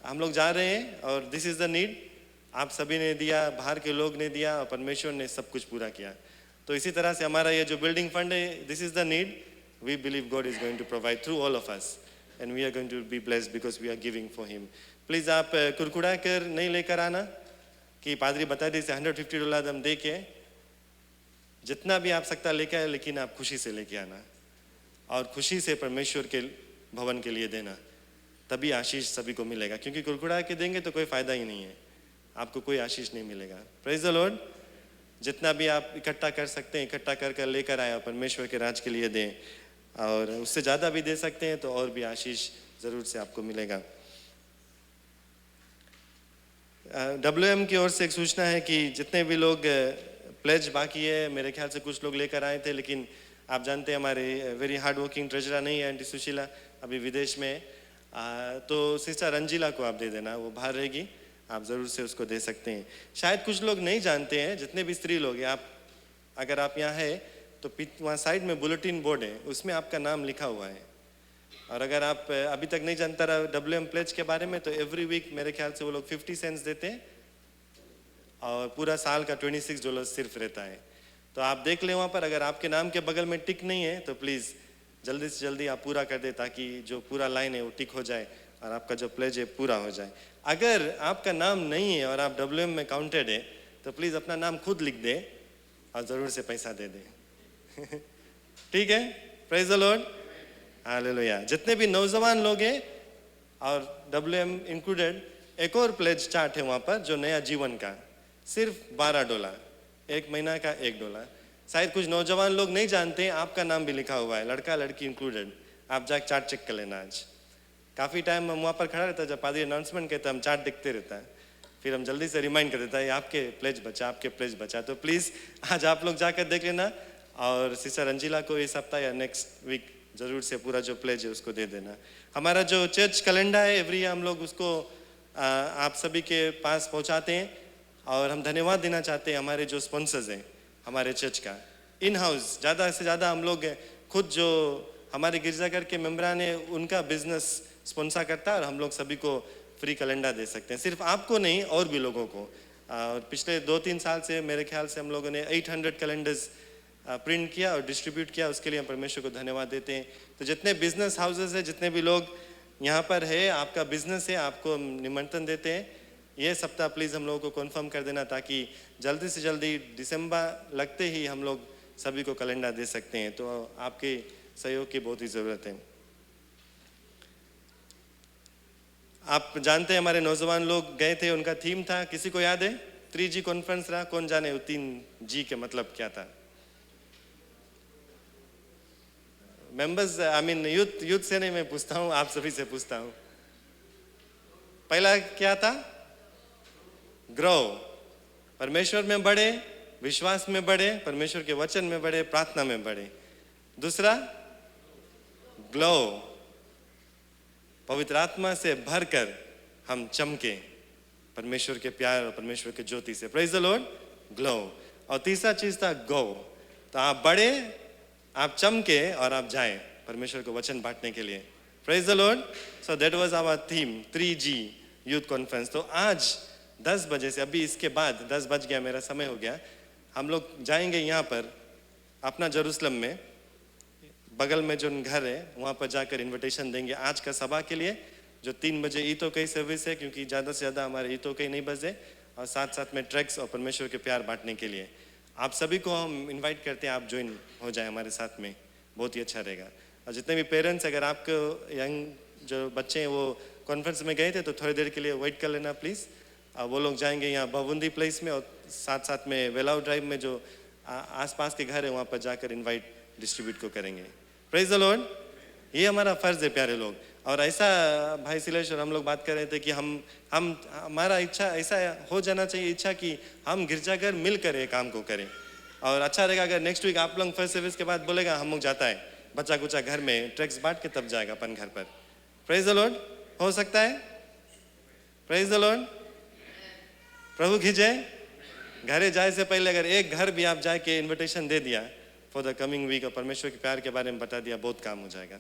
हम लोग जा रहे हैं और दिस इज़ द नीड, आप सभी ने दिया, बाहर के लोग ने दिया और परमेश्वर ने सब कुछ पूरा किया। तो इसी तरह से हमारा ये जो बिल्डिंग फंड है, this is the need, we believe God is going to provide through all of us and we are going to be blessed because we are giving for him. Please आप कुरकुड़ा कर नहीं लेकर आना कि पादरी बता दी से $150 हम दे के, जितना भी आप सकता लेके आए, लेकिन आप खुशी से लेके आना और खुशी से परमेश्वर के भवन के लिए देना, तभी आशीष सभी को मिलेगा। क्योंकि कुरकुड़ा के देंगे तो कोई फायदा ही नहीं है, आपको कोई आशीष नहीं मिलेगा। Praise the Lord. जितना भी आप इकट्ठा कर सकते हैं इकट्ठा कर कर लेकर आए और परमेश्वर के राज के लिए दें, और उससे ज़्यादा भी दे सकते हैं तो और भी आशीष ज़रूर से आपको मिलेगा। WM की ओर से एक सूचना है कि जितने भी लोग प्लेज बाकी है, मेरे ख्याल से कुछ लोग लेकर आए थे, लेकिन आप जानते हैं हमारे वेरी हार्ड वर्किंग ट्रेजरर नहीं है आंटी सुशीला, अभी विदेश में है। तो सिस्टर रंजीला को आप दे देना, वो बाहर रहेगी, आप ज़रूर से उसको दे सकते हैं। शायद कुछ लोग नहीं जानते हैं, जितने भी स्त्री लोग हैं, आप अगर आप यहाँ है तो वहाँ साइड में बुलेटिन बोर्ड है, उसमें आपका नाम लिखा हुआ है। और अगर आप अभी तक नहीं जानता रहा WM प्लेज के बारे में, तो एवरी वीक मेरे ख्याल से वो लोग 50 सेंट्स देते हैं और पूरा साल का $26 सिर्फ रहता है। तो आप देख लें वहाँ पर, अगर आपके नाम के बगल में टिक नहीं है तो प्लीज़ जल्दी से जल्दी आप पूरा कर दे, ताकि जो पूरा लाइन है वो टिक हो जाए और आपका जो प्लेज है पूरा हो जाए। अगर आपका नाम नहीं है और आप WM में काउंटेड है तो प्लीज़ अपना नाम खुद लिख दे और ज़रूर से पैसा दे दें। ठीक है, प्रेज द लॉर्ड, हालेलुया। जितने भी नौजवान लोग हैं और WM इंक्लूडेड, एक और प्लेज चार्ट है वहाँ पर जो नया जीवन का, सिर्फ $12, एक महीना का $1। शायद कुछ नौजवान लोग नहीं जानते, आपका नाम भी लिखा हुआ है, लड़का लड़की इंक्लूडेड। आप जाकर चार्ट चेक कर लेना। आज काफ़ी टाइम हम वहाँ पर खड़ा रहता है, जब पादरी अनाउंसमेंट कहता है हम चार्ट देखते रहता है, फिर हम जल्दी से रिमाइंड कर देता है आपके प्लेज बचा, आपके प्लेज बचा। तो प्लीज़ आज आप लोग जाकर देख लेना और सिस्टर रंजीला को इस हफ्ता या नेक्स्ट वीक ज़रूर से पूरा जो प्लेज है उसको दे देना। हमारा जो चर्च कैलेंडर है एवरी हम लोग उसको आप सभी के पास पहुँचाते हैं, और हम धन्यवाद देना चाहते हैं हमारे जो स्पॉन्सर्स हैं हमारे चर्च का। इन हाउस ज़्यादा से ज़्यादा हम लोग खुद जो हमारे गिरजाघर के मेम्बरान हैं उनका बिजनेस स्पॉन्सर करता है और हम लोग सभी को फ्री कैलेंडर दे सकते हैं, सिर्फ आपको नहीं और भी लोगों को। और पिछले 2-3 साल से मेरे ख्याल से हम लोगों ने 800 कैलेंडर्स प्रिंट किया और डिस्ट्रीब्यूट किया, उसके लिए हम परमेश्वर को धन्यवाद देते हैं। तो जितने बिजनेस हाउसेस हैं, जितने भी लोग यहाँ पर है, आपका बिजनेस है, आपको निमंत्रण देते हैं। ये सप्ताह प्लीज़ हम लोगों को कन्फर्म कर देना, ताकि जल्दी से जल्दी दिसंबर लगते ही हम लोग सभी को कैलेंडर दे सकते हैं। तो आपके सहयोग की बहुत ही ज़रूरत है। आप जानते हैं हमारे नौजवान लोग गए थे, उनका थीम था, किसी को याद है? 3G कॉन्फ्रेंस रहा। कौन जाने वो 3G के मतलब क्या था? मेंबर्स, आई मीन यूथ से नहीं मैं पूछता हूँ, आप सभी से पूछता हूँ। पहला क्या था? ग्रो, परमेश्वर में बढ़े, विश्वास में बढ़े, परमेश्वर के वचन में बढ़े, प्रार्थना में बढ़े। दूसरा ग्लो, पवित्र आत्मा से भरकर हम चमके परमेश्वर के प्यार और परमेश्वर के ज्योति से। Praise the Lord, glow. और तीसरा चीज था गो, तो आप बढ़े, आप चमके और आप जाएं परमेश्वर को वचन बांटने के लिए। Praise the Lord. So that was our theme 3G youth conference. तो आज 10 बजे से, अभी इसके बाद 10 बज गया, मेरा समय हो गया, हम लोग जाएंगे यहाँ पर अपना जेरूसलम में, बगल में जो घर है वहाँ पर जाकर इनविटेशन देंगे आज का सभा के लिए, जो 3 बजे ईतो कई सर्विस है, क्योंकि ज़्यादा से ज़्यादा हमारे ईतो कई नहीं बजे, और साथ साथ में ट्रैक्स और परमेश्वर के प्यार बांटने के लिए आप सभी को हम इनवाइट करते हैं, आप ज्वाइन हो जाए हमारे साथ में, बहुत ही अच्छा रहेगा। और जितने भी पेरेंट्स, अगर आपको यंग जो बच्चे हैं वो कॉन्फ्रेंस में गए थे तो थोड़ी देर के लिए वेट कर लेना प्लीज़। वो लोग जाएंगे यहाँ बवुंदी प्लेस में, और साथ साथ में वेलाउ ड्राइव में जो आसपास के घर है वहाँ पर जाकर इनवाइट डिस्ट्रीब्यूट को करेंगे। Praise the Lord. ये हमारा फ़र्ज़ है प्यारे लोग। और ऐसा भाई सिलेश और हम लोग बात कर रहे थे कि हम हमारा इच्छा ऐसा हो जाना चाहिए, इच्छा कि हम गिरजाघर मिलकर ये काम को करें। और अच्छा रहेगा अगर नेक्स्ट वीक आप लोग फर्स्ट सर्विस के बाद बोलेगा हम लोग जाता है बच्चा कुचा घर में ट्रैक्स बांट के तब जाएगा अपन घर पर। Praise the Lord. हो सकता है? Praise the Lord. प्रभु की जय। घरे जाए से पहले अगर एक घर भी आप जाके इनविटेशन दे दिया फॉर द कमिंग वीक और परमेश्वर के प्यार के बारे में बता दिया, बहुत काम हो जाएगा।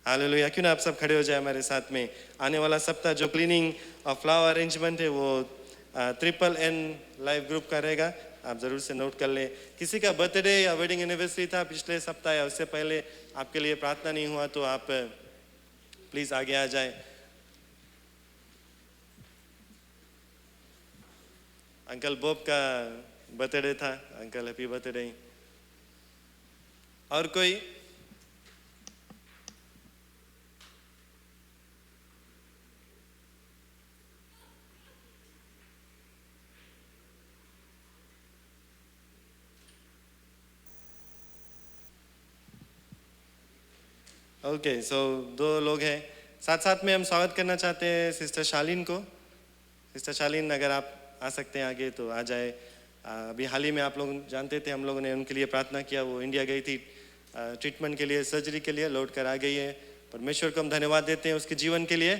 हालेलुया। क्यों ना आप सब खड़े हो जाए हमारे साथ में। आने वाला सप्ताह जो क्लीनिंग और फ्लावर अरेंजमेंट है वो NNN लाइव ग्रुप का रहेगा, आप ज़रूर से नोट कर लें। किसी का बर्थडे या वेडिंग एनिवर्सरी था पिछले सप्ताह या उससे पहले, आपके लिए प्रार्थना नहीं हुआ तो आप प्लीज़ आगे आ जाए। अंकल बॉब का बर्थडे था, अंकल हैप्पी बर्थडे। और कोई? ओके, सो 2 लोग हैं। साथ साथ में हम स्वागत करना चाहते हैं सिस्टर शालीन को। सिस्टर शालीन, अगर आप आ सकते हैं आगे तो आ जाए। अभी हाल ही में आप लोग जानते थे हम लोगों ने उनके लिए प्रार्थना किया, वो इंडिया गई थी ट्रीटमेंट के लिए, सर्जरी के लिए, लौट कर आ गई है। परमेश्वर को हम धन्यवाद देते हैं उसके जीवन के लिए।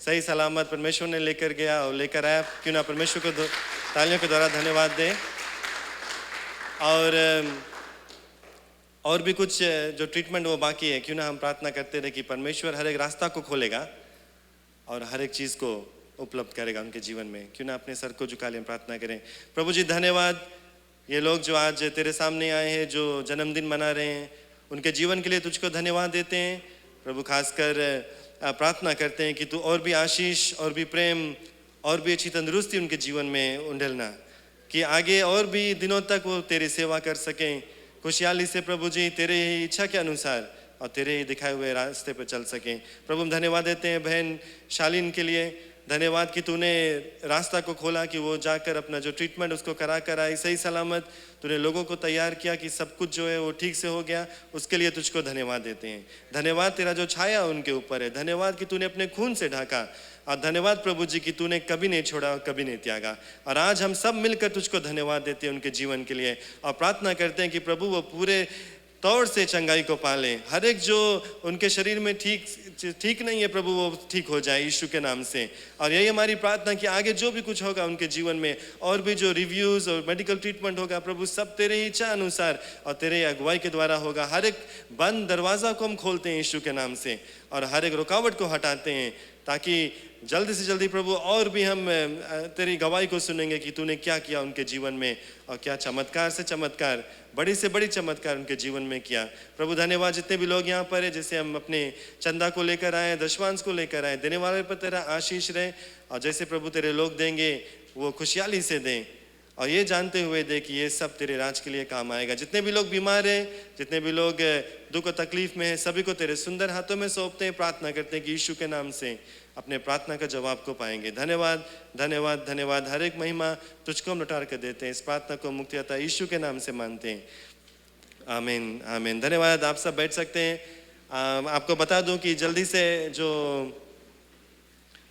सही सलामत परमेश्वर ने लेकर गया और लेकर आया। क्यों ना परमेश्वर को तालियों के द्वारा धन्यवाद दें। और भी कुछ जो ट्रीटमेंट वो बाकी है, क्यों ना हम प्रार्थना करते रहे कि परमेश्वर हर एक रास्ता को खोलेगा और हर एक चीज़ को उपलब्ध करेगा उनके जीवन में। क्यों ना अपने सर को झुका लें, प्रार्थना करें। प्रभु जी धन्यवाद, ये लोग जो आज तेरे सामने आए हैं, जो जन्मदिन मना रहे हैं, उनके जीवन के लिए तुझको धन्यवाद देते हैं। प्रभु खासकर प्रार्थना करते हैं कि तू और भी आशीष और भी प्रेम और भी अच्छी तंदुरुस्ती उनके जीवन में उंडेलना, कि आगे और भी दिनों तक वो तेरी सेवा कर सकें खुशहाली से। प्रभु जी तेरे ही इच्छा के अनुसार और तेरे ही दिखाए हुए रास्ते पर चल सकें। प्रभु हम धन्यवाद देते हैं बहन शालीन के लिए। धन्यवाद कि तूने रास्ता को खोला कि वो जाकर अपना जो ट्रीटमेंट उसको करा कर आई सही सलामत। तूने लोगों को तैयार किया कि सब कुछ जो है वो ठीक से हो गया, उसके लिए तुझको धन्यवाद देते हैं। धन्यवाद तेरा जो छाया उनके ऊपर है। धन्यवाद कि तूने अपने खून से ढाका। और धन्यवाद प्रभु जी कि तूने कभी नहीं छोड़ा, कभी नहीं त्यागा। और आज हम सब मिलकर तुझको धन्यवाद देते हैं उनके जीवन के लिए और प्रार्थना करते हैं कि प्रभु वो पूरे तौर से चंगाई को पालें। हर एक जो उनके शरीर में ठीक नहीं है प्रभु वो ठीक हो जाए यीशु के नाम से। और यही हमारी प्रार्थना कि आगे जो भी कुछ होगा उनके जीवन में और भी जो रिव्यूज़ और मेडिकल ट्रीटमेंट होगा प्रभु सब तेरे इच्छा अनुसार और तेरे अगुवाई के द्वारा होगा। हर एक बंद दरवाज़ा को हम खोलते हैं यीशु के नाम से और हर एक रुकावट को हटाते हैं, ताकि जल्दी से जल्दी प्रभु और भी हम तेरी गवाही को सुनेंगे कि तूने क्या किया उनके जीवन में और क्या चमत्कार से चमत्कार, बड़ी से बड़ी चमत्कार उनके जीवन में किया। प्रभु धन्यवाद जितने भी लोग यहाँ पर है, जैसे हम अपने चंदा को लेकर आए, दशवांश को लेकर आए, देने वाले पर तेरा आशीष रहे और जैसे प्रभु तेरे लोग देंगे वो खुशहाली से दें और ये जानते हुए दे कि ये सब तेरे राज के लिए काम आएगा। जितने भी लोग बीमार हैं, जितने भी लोग दुख और तकलीफ में हैं, सभी को तेरे सुंदर हाथों में सौंपते हैं। प्रार्थना करते हैं कि यीशु के नाम से अपने प्रार्थना का जवाब को पाएंगे। धन्यवाद धन्यवाद धन्यवाद। हर एक महिमा तुझको हम लौटा कर देते हैं। इस प्रार्थना को मुक्तिदाता यीशु के नाम से मानते हैं। आमीन आमीन। धन्यवाद। आप सब बैठ सकते हैं। आपको बता दूं कि जल्दी से जो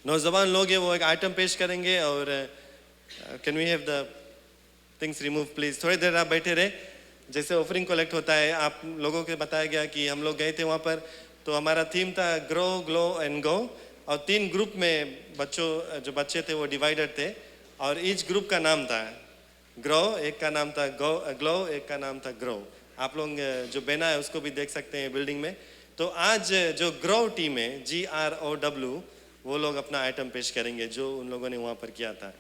नौजवान लोग हैं वो एक आइटम पेश करेंगे और can we have the things remove please. थोड़ी देर आप बैठे रहे. जैसे ऑफरिंग कलेक्ट होता है, आप लोगों को बताया गया कि हम लोग गए थे वहाँ पर, तो हमारा थीम था ग्रो ग्लो एंड गो, और 3 ग्रुप में जो बच्चे थे वो डिवाइडेड थे, और ईच ग्रुप का नाम था ग्रो, एक का नाम था ग्लो, एक का नाम था ग्रो. आप लोग जो बना है उसको भी देख सकते हैं बिल्डिंग में. तो आज जो ग्रो टीम है GROW, वो लोग अपना आइटम पेश करेंगे जो उन लोगों ने वहाँ पर किया था.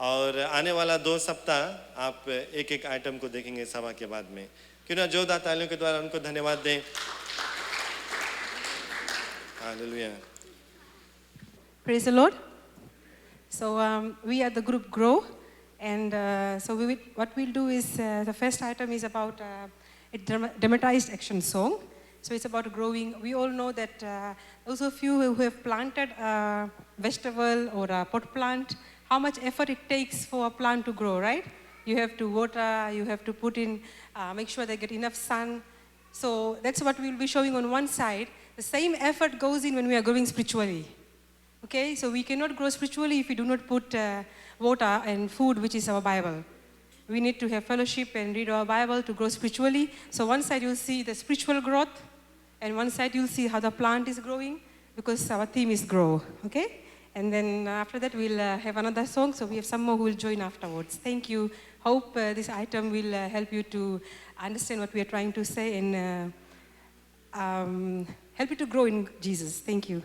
और आने वाला 2 सप्ताह आप एक एक आइटम को देखेंगे सभा के बाद में. क्यों ना जोरदार तालियों के द्वारा उनको धन्यवाद दें. Hallelujah. Praise the Lord. So we are the group Grow, and what we'll do is the first item is about a dramatized action song. So it's about growing. We all know that those of you who have planted a vegetable or a pot plant, how much effort it takes for a plant to grow, right? You have to water, you have to put in, make sure they get enough sun. So that's what we'll be showing on one side. The same effort goes in when we are growing spiritually. Okay, so we cannot grow spiritually if we do not put water and food, which is our Bible. We need to have fellowship and read our Bible to grow spiritually. So one side you'll see the spiritual growth, and one side you'll see how the plant is growing, because our theme is grow, okay? And then after that we'll have another song, so we have some more who will join afterwards. Thank you. Hope this item will help you to understand what we are trying to say and help you to grow in Jesus. Thank you.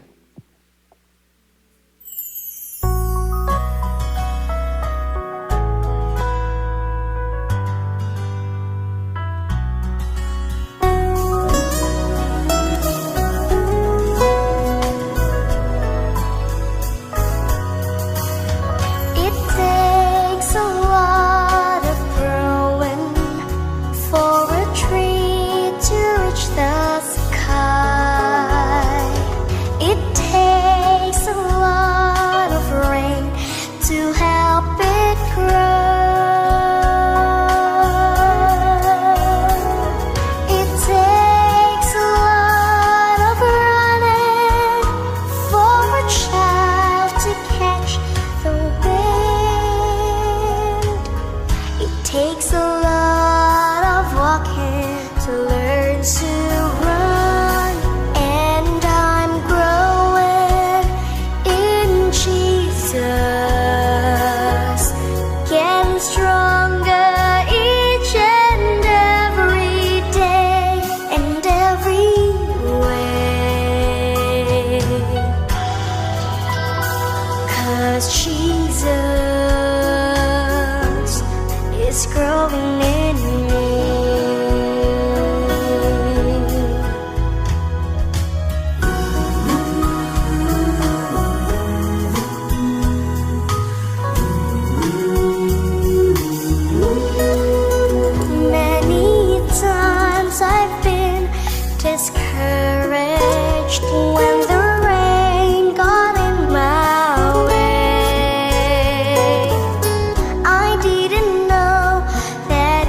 That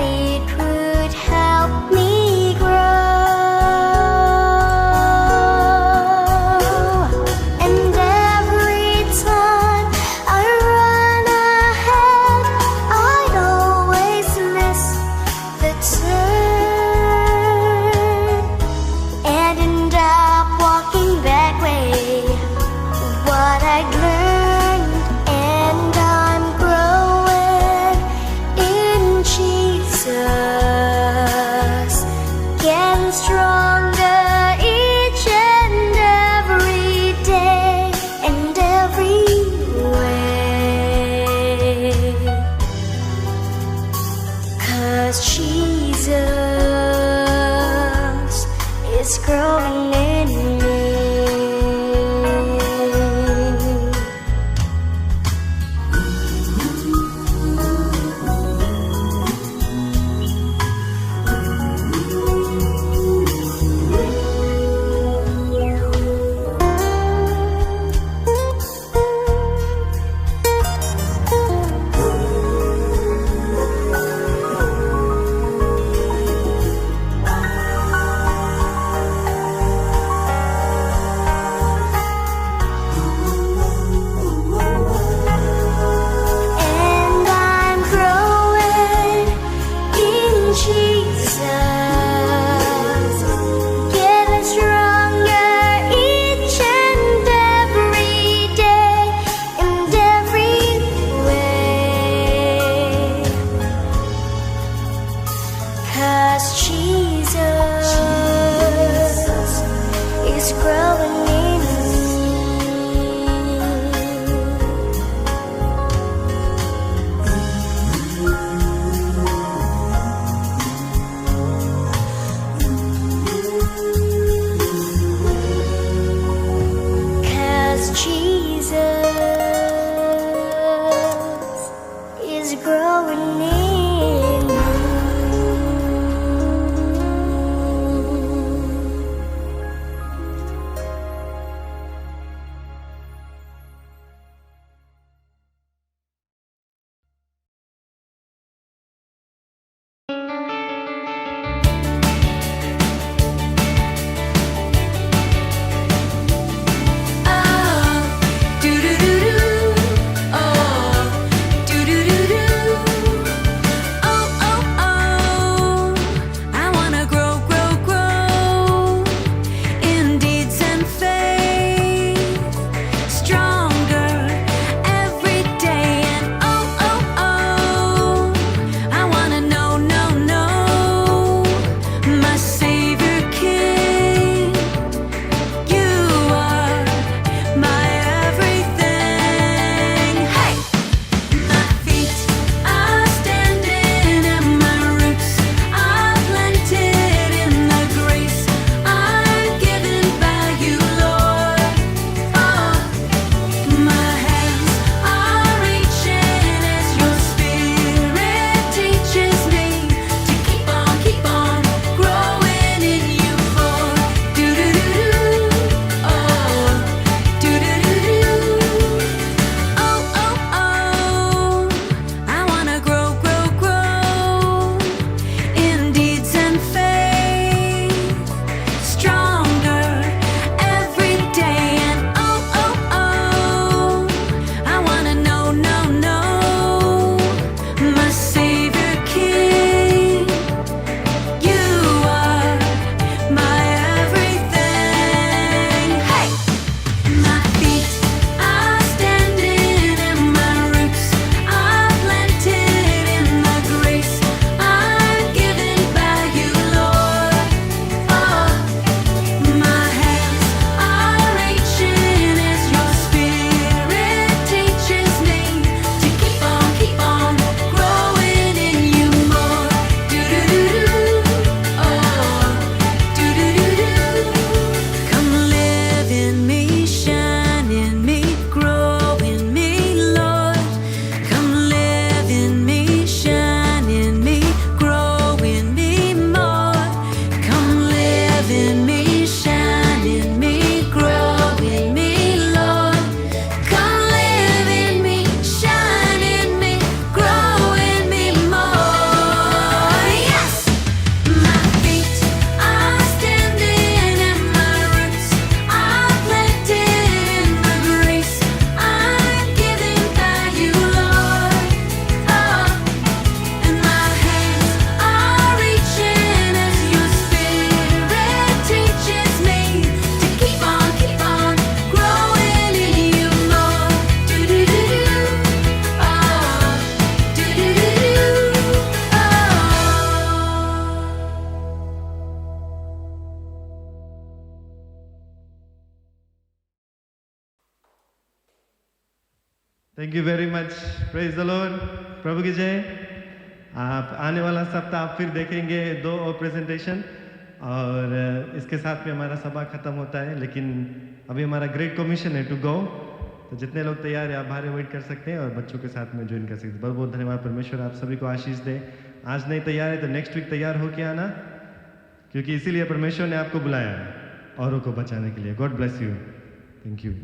is growing in you. Thank you very much, praise the Lord, प्रभु की जय। आप आने वाला सप्ताह आप फिर देखेंगे 2 और प्रेजेंटेशन, और इसके साथ में हमारा सभा खत्म होता है, लेकिन अभी हमारा ग्रेट कमीशन है टू गो। तो जितने लोग तैयार हैं आप बाहर वेट कर सकते हैं और बच्चों के साथ में ज्वाइन कर सकते हैं। बहुत बहुत धन्यवाद, परमेश्वर आप सभी को आशीष दे। आज नहीं तैयार है तो नेक्स्ट वीक तैयार होके आना, क्योंकि इसीलिए परमेश्वर ने आपको बुलाया है औरों को बचाने के लिए। God bless you, thank you.